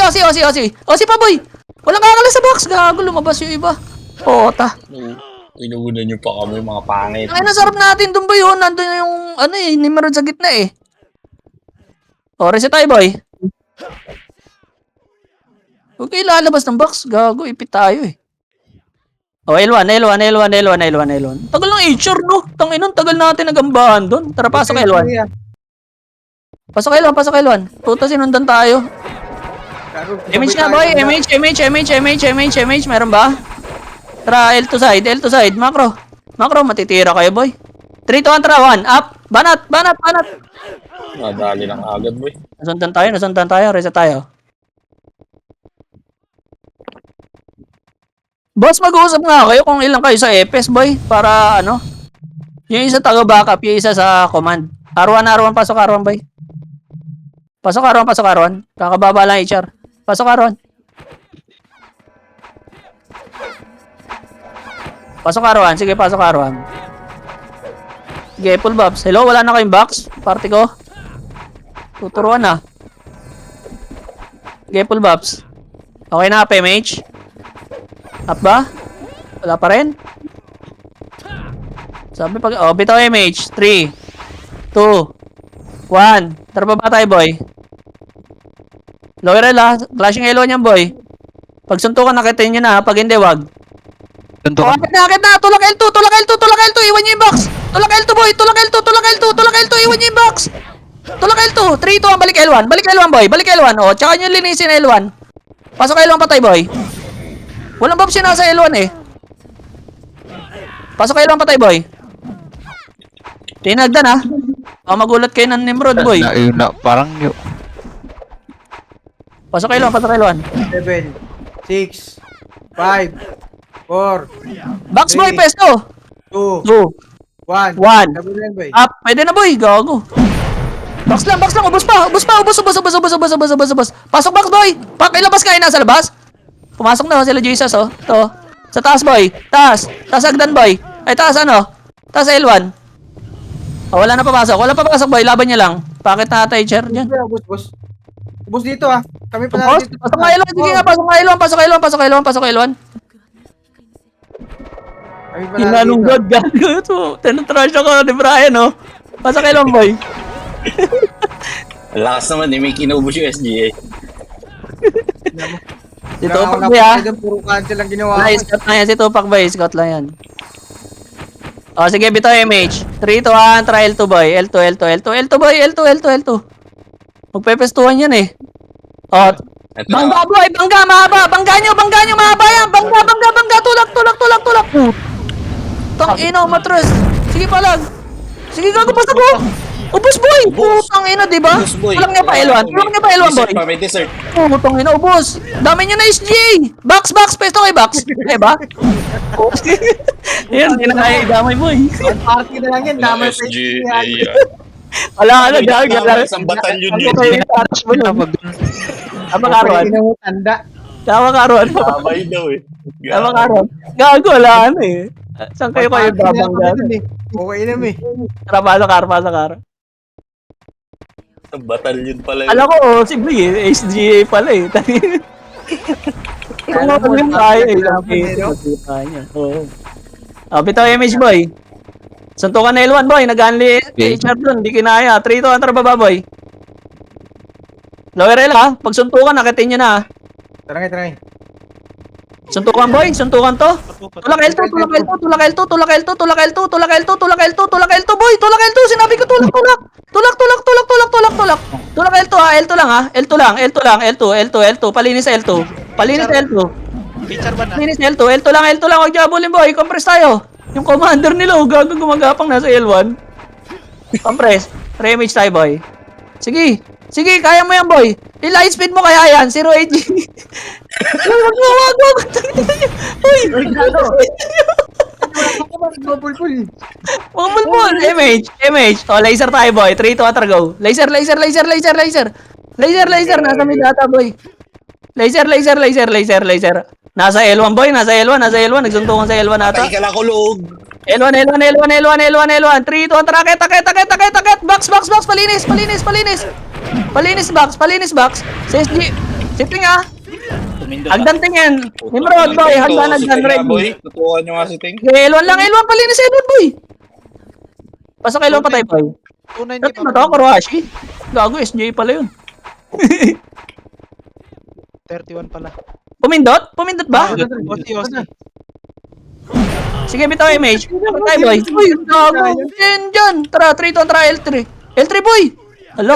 pa, boy. Walang kakala sa box. Gago, lumabas yung iba. Pota. Inuunan nyo pa kami, mga pangit. Ay, nasarap natin dun, boy. Nandun yung, Nimrod sa gitna, eh. O, reset tayo, boy. Huwag kayo lalabas ng box. Gago, ipit tayo, eh. O, L1. Tagal ng HR, no? Tanginon, tagal natin nagambahan doon. Tara, pasok L1. Pasok L1. Puta, sinundan tayo. Image nga, boy. Image. Meron ba? Tara, L2 side. Macro, matitira kayo, boy. 3, 2, 1, tara, 1. Up. Banat. Nadali lang agad, boy. Nasundan tayo. Reset tayo. Boss, mag-uusap nga kayo kung ilang kayo sa EPS, boy. Para, yung isa taga-backup, yung isa sa command. R1, pasok R1, boy. Pasok R1. Kakababa lang HR. Pasok R1. Sige, pasok R1. Sige, full bobs. Hello, wala na kayong box? Party ko. Tuturuan na. Sige, full bobs. Okay na, PMH? Up ba? Wala pa rin? Sabi bitaw MH. 3, 2, 1. Tara ba tayo, boy? Lower L, ha. Clashing L1 yan, boy. Pag suntukan, nakitin nyo na, ha. Pag hindi, wag. Suntukan. Akit na. Tulak L2. Iwan nyo yung box. Tulak L2, boy. Tulak L2. Iwan nyo yung box. Tulak L2. 3, 2, 1. Balik L1, boy. O, tsaka nyo linisin L1. Pasok L1 patay, boy. Walang bobs yun nasa L1, eh. Pasok L1 patay, boy. Tinagdan, ha. Magulat kayo ng Nimrod, boy. Parang yun. Pasok L1. 7, 6, 5, 4, Box, boy, pesto. 2, 2, 1. 1. Double yan, boy. Up. Pwede na, boy. Gago. Box lang. Ubus pa. Pasok box, boy. Ilabas kayo na sa labas. Pumasok na sila Jesus, oh. Ito. Sa taas, boy. Taas agdan, boy. Ay, taas Taas L1. Oh, wala na papasok, boy. Laban niya lang. Pakit na tayo, chair dyan. Ubus dito, ah. Kami pa Pasok dito. nga L1. Sige nga, pasok nga L1. Kami pa Hinanong dito. God, gago ito. Tinatrash ako ni Brian, oh. Pasok L1, boy. Lakas naman, may kinubos yung SGA. Si Wala Tupac akong boy, nakita dyan, puro cancel ang ginawa ko. Nice, scout na yan. Si Tupac boy, scout lang yan. O, sige, bitaw MH. 3 to 1, try L2 boy. L2, L2, L2, L2 boy, L2, L2, L2. Magpepestuhan yan eh. O, Ito bangga na. boy, bangga, mahaba. Bangga nyo, mahaba yan. Bangga, bangga, bangga. Tulak, tulak, tulak, tulak. Tang ina, matras. Sige palag. Sige, gago pa sa ko. Ubus boy. Ubus. Tang ina, di ba? Ubus, boy. Tulang niya pa L1. Tulang niya pa L1 boy. Dessert pa, may dessert. Oh, tang ina, ubus. Dami niya na SGA. Box, pesto kay box. Diba? Yan, hindi na kaya idamay boy. Ang party na lang yan, damay pa SGA. Wala ka na, May gago. tama, isang batalyon yun. Tama karon. Tanda. Tama karon. Damay daw eh. Tama karon. Gago, wala ano eh. Saan kayo babangga? Okay na eh. Tara, pasok kar. Isang batalyon pala yun. Alam ko, oh, si Bri eh. SGA pala eh. Kung ano yung kaya eh. Magkita niya. Oo. Oh, bitaw image boy. Suntukan na L1 boy. Nag-unli HR dun. Di kinaya. 3 to 1 baba boy. Lower L ha. Pag suntukan, nakitin nyo na ha. Tara. Suntukan boy. Suntukan to. Tulak L2, tulak L2, tulak L2, tulak L2, tulak L2, tulak L2, tulak L2, tulak L2 boy. Tulak L2. Sinabi ko tulak. Tulak L2 ha. L2 lang ha. L2. Palinis L2. Picture ba na? Finish L2 lang, huwag niyo abulin boy, compress tayo. Yung commander nila, gago gumagapang nasa L1. Compress, remage tayo boy. Sige, kaya mo yan boy. Light speed mo kaya yan, 0-8G. Wag. Uy, Bubulbul, MH. O, laser tayo boy, 3 to 1 go. Laser. Nasa may data boy. Laser. Nasa L1 boy, nasa L1. Nagsuntungan sa L1 ata. Patay ka lang kulog. L1. 3, 2, 1, takit. Box. Palinis, box. SSG. Sitting ah. Agdan tingin. Nimrod boy, hagdan ready. Boy, tutukan nyo nga si Ting. L1 lang, palinis L1 boy. Pasok L1 patay boy. Tunay Dati na to, Kurohashi. Gago, SJ pala yun. 31 pala. Pumindot ba? Osi. Sige, bitaw image. Patay boy. Uy, gago. Dyan. Tara, 3 to, tara L3. L3 boy. Alo.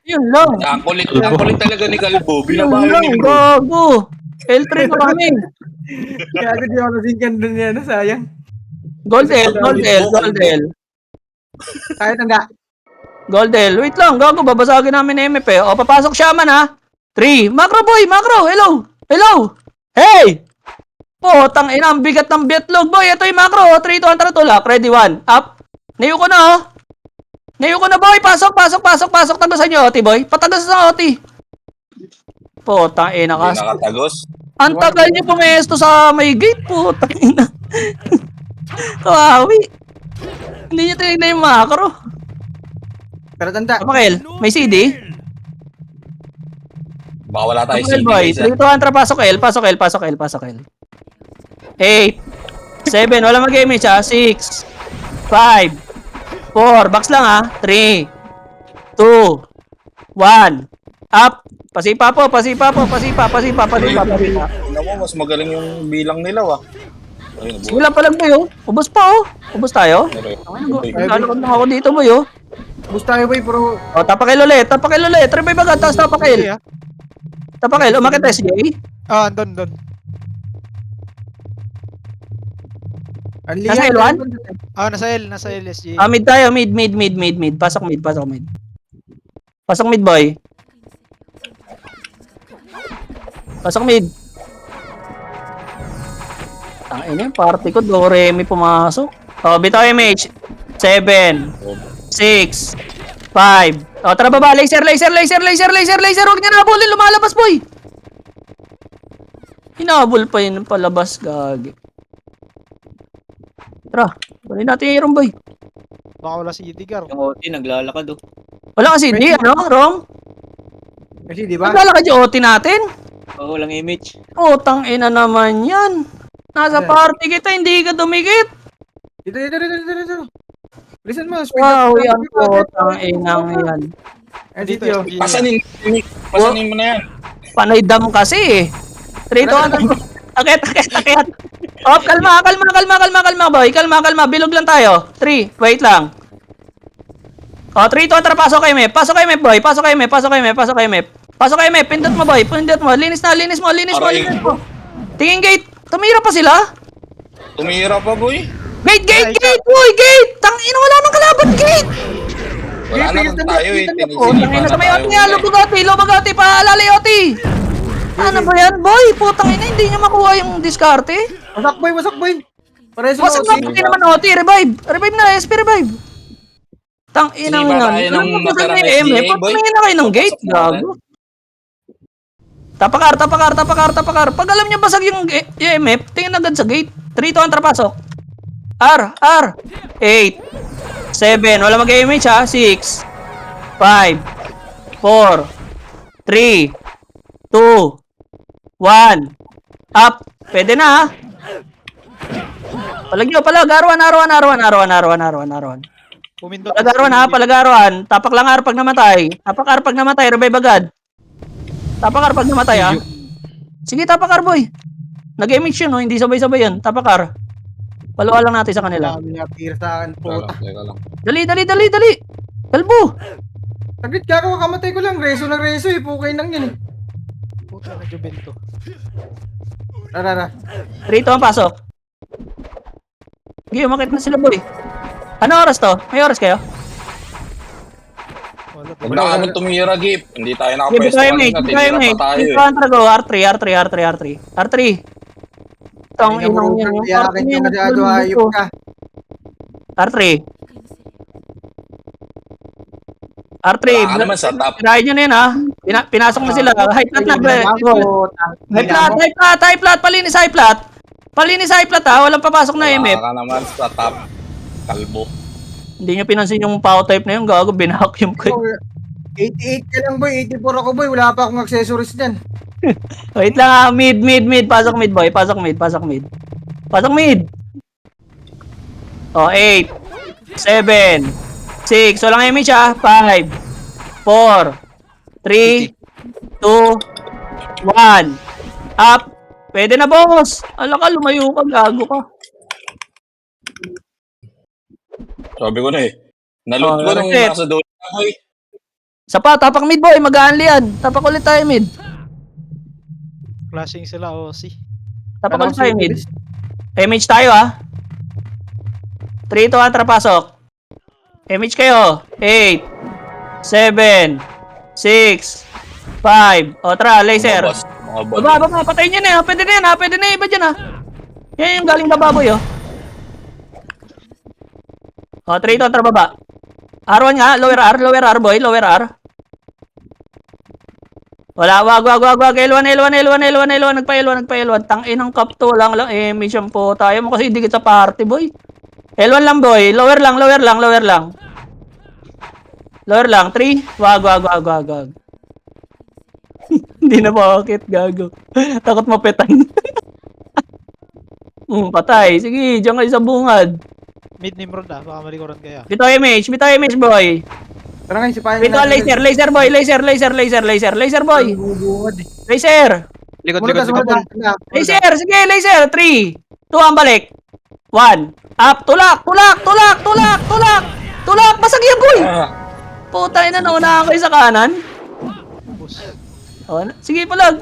Yun lang. Ang kulit talaga ni Kalbo. Binabayo ni bro. Gago. L3 na kami. Gago di ako nasingkan dun yan, sayang. Gold L. Tayo tanda. Gold L. Wait lang, gago. Babasagin namin na MP. O, papasok siya man ha. 3. Macro boy, macro. Hello. Hey! Tang ina, ang bigat ng bitlog boy. Ito yung macro. 3 to 1 tulak. Ready 1. Up. Nayo ko na boy. Pasok. Tagusan nyo, OT boy. Patagos sa OT. Tang ina Hindi ka. nakatagos. Ang tagal niyo pumesto sa may gate. Tang ina. Kawawi. Hindi niyo tinignan yung macro. Tara tanda. Kapakil, may CD? Baka wala tayo Pasok L boy. 3 to 1 pasok L. 8. 7. Wala mag-image ha. 6. 5. 4. Box lang ha. 3. 2. 1. Up. Pasipa. Tingnan mo, mas magaling yung bilang nila wa. Ayun, Sige lang palag boy oh. Ubus pa oh. Ubus tayo. Nalakad lang ako dito boy oh. Bus tayo boy, pero O, tapakil ulit. Tribay bagad. Tapos tapakil. Umakit SJ. Andon. Nasa L1? Nasa LSG. Mid tayo. Mid. Pasok mid. Pasok mid boy. Pasok mid. Ang ina yung party ko. Doremi pumasok. O, bitaw image. 7. 6. 5. O, tara baba. Laser. Huwag niya nabulin. Lumalabas boy. Hinabol pa yun palabas. Gagi. Tara. Balik natin yung Iron boy. Baka wala si Edgar. Yung OT naglalakad oh. Wala kasi di. Wrong? kasi di ba? Naglalakad yung OT natin. Oo, walang image. Tang ina naman yan. Nasa party kita, hindi ka dumikit. Dito. Listen mo, speed Wow, up. yan tang inang yan. Dito. Pasanin mo na yan. Panay dam kasi eh. 3, 2, 1. Akit. Off, kalma, boy. Kalma. Bilog lang tayo. 3, wait lang. O, 3, 2, 1, pasok kay Mep. Pasok kay Mep, boy. Pasok kay Mep. Pindot mo, boy. Linis mo. Aray. Tingin gate. Tumira pa sila. Tumira pa, boy. Gate, boy, gate. Tangina, wala nang kalaban, gate. Wala na lang tayo eh. Tangina sa may Oti nga, lubog-Oti, paalala yung Oti. Ano ba yan, boy? Putang ina, hindi niya makuha yung diskarte. Wasak boy. Pareso Wasag na, pati naman Oti, revive na, SP revive. Tang ina Sige, nga. tayo ng Ano mo natira sa na may SDA, MF? boy. Putangin na kayo ng gate, Pasok na gago. Tapakar. Pag alam niya basag yung MF, tingin agad sa gate. 3, 2, 1, pasok. R. 8, 7, wala mag-image ha. 6, 5, 4, 3, 2, 1. Up. Pwede na ha. Arawan. Pumindot. Palagaruan. Tapak lang R pag namatay. Revive agad. Tapak R pag namatay ha. Sige, tapak R boy. Nag-image yun, no? Hindi sabay-sabay yan. Tapak R. Paluwa lang natin sa kanila. Dami na tira sa akin, puta. Teka lang. Dali. Kalbo. Saglit ka ako, kamatay ko lang. Reso eh. Pukay lang yan eh. Puta na Jubento. Rara. 3, 2, 1, pasok. Sige, umakit na sila boy. Ano oras to? May oras kayo? Wala. Huwag na kami tumira, Gip. Hindi tayo Sige, nakapwesto kanina. Tinira pa tayo eh. R3. Tang inang yan. Yakin yung masyado hayop ka. R3. Wala ka naman sa top. Tirahin nyo na yun ha. Pinasok na sila. High plat na ba? High plat. Palinis high plat ha. Walang papasok na Wala MF. ka naman sa top. Kalbo. Hindi nyo pinansin yung power type na yun. Gago, binahakyum ko. 88 ka lang boy, 84 ako boy. Wala pa akong accessories dyan. Wait lang ha. Mid. Pasok mid boy. Pasok mid. O, 8, 7, 6. Walang image ha. 5, 4, 3, 2, 1. Up. Pwede na boss. Ala ka, lumayo ka. Gago ka. Sabi ko na eh. Naloot ko nung reset. nasa dulo na, boy. Tapak mid boy. Mag-aanli yan. Tapak ulit tayo mid. Flashing sila, OC. Tapak ulit tayo mid. Image tayo ha. 3, 2, 1, pasok. Image kayo. 8, 7, 6, 5. O, tara, laser. Mga bas. Baba, patayin nyo na yan. Pwede na, iba dyan ha. Yan yung galing bababoy oh. O, 3, 2, 1, baba. R1 nga, lower R boy, lower R. Wag. L1. Nagpa-L1. Tang-inang cup to lang. Image yan po. Tayo mo kasi dikit sa party boy. L1 lang boy. Lower lang. 3. Wag. Hindi na bakit, gago. Takot mapetan. Patay. Sige, diyan kayo sa bungad. Mid Nimrod na, baka malikuran kaya. Bitaw image boy. Tara nga, sipahin Bitaw laser boy. Laser boy. Bubungad eh. Laser. Likod. Laser. Sige, laser. 3, 2, ang balik. 1. Up. Tulak. Basag yan boy. Putay na, naunahan kayo sa kanan. Boss. O, sige, palag.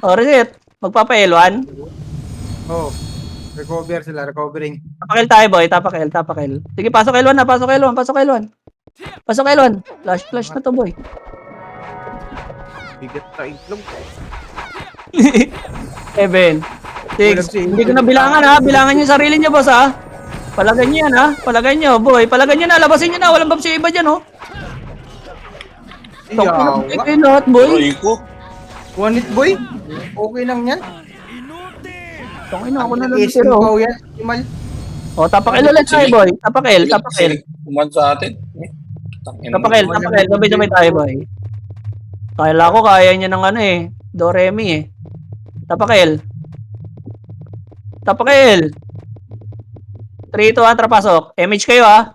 O, reset. Magpapa-L1. Oh. Recovering. Tapakil tayo, boy. Tapakil. Sige, pasok L1 na. Pasok L1. Flash na to, boy. Bigat sa itlog. 7, 6. Hindi ko na bilangan, ha. Bilangan nyo yung sarili nyo, boss, ha. Palagan nyo yan, ha. Palagan nyo, boy. Palagan nyo na. Labasin nyo na. Walang babs yung iba dyan, oh. Iyaw. Kayo lahat, boy. Aray ko. One hit boy. Okay lang yan. Tangin na, ako na lang Yes, tiro. yung yan. Imal. O, tapakil ulit tayo, boy. Tapakil. Kuman sa atin. Tapakil. Sabay tayo, boy. Kala ko kaya niya ng ano eh. Do, re, mi eh. Tapakil. 3, 2, 1, pasok. Image kayo ha.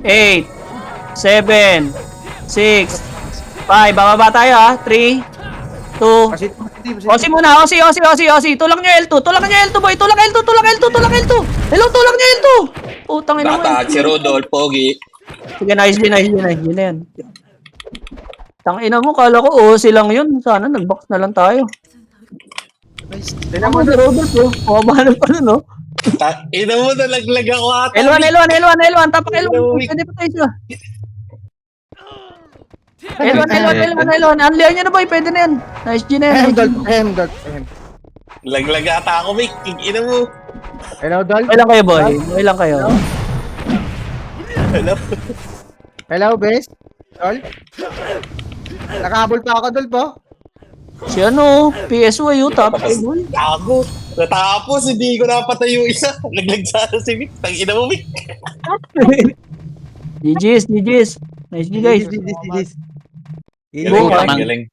8, 7, 6, 5. Bababa tayo ha. 3, 2, Kasi Osi muna, Osi. Tulak nyo L2, boy. Tulak L2. Hello, tulak nyo L2. Putang ina mo. Nakatag si Rudolph, Pogi. Sige, nice din na yan. Tang ina mo, kala ko Osi lang yun. Sana nag-box na lang tayo. Nice. Tignan mo Ako si Robert, oh. Makabahan pa nun, oh. Ina mo, nalaglag ako ata. L1. Tapak L1. Pwede pa tayo siya. L1. Unlayer nyo na, boy. Pwede na yan. Nice G na yan. Dol. Laglag ata ako, Mick. Ina mo. Hello, Dol. Okay lang kayo, boy. Okay lang kayo. Hello. Hello, best. Dol. Nakahabol pa ako, Dol po. Si ano, PSY, oh. Tapak boy. Gago. Natapos, hindi ko napatay yung isa. Laglag sana si Mick. Tang ina mo, Mick. GG's. Nice G, guys. This. Galing, galing.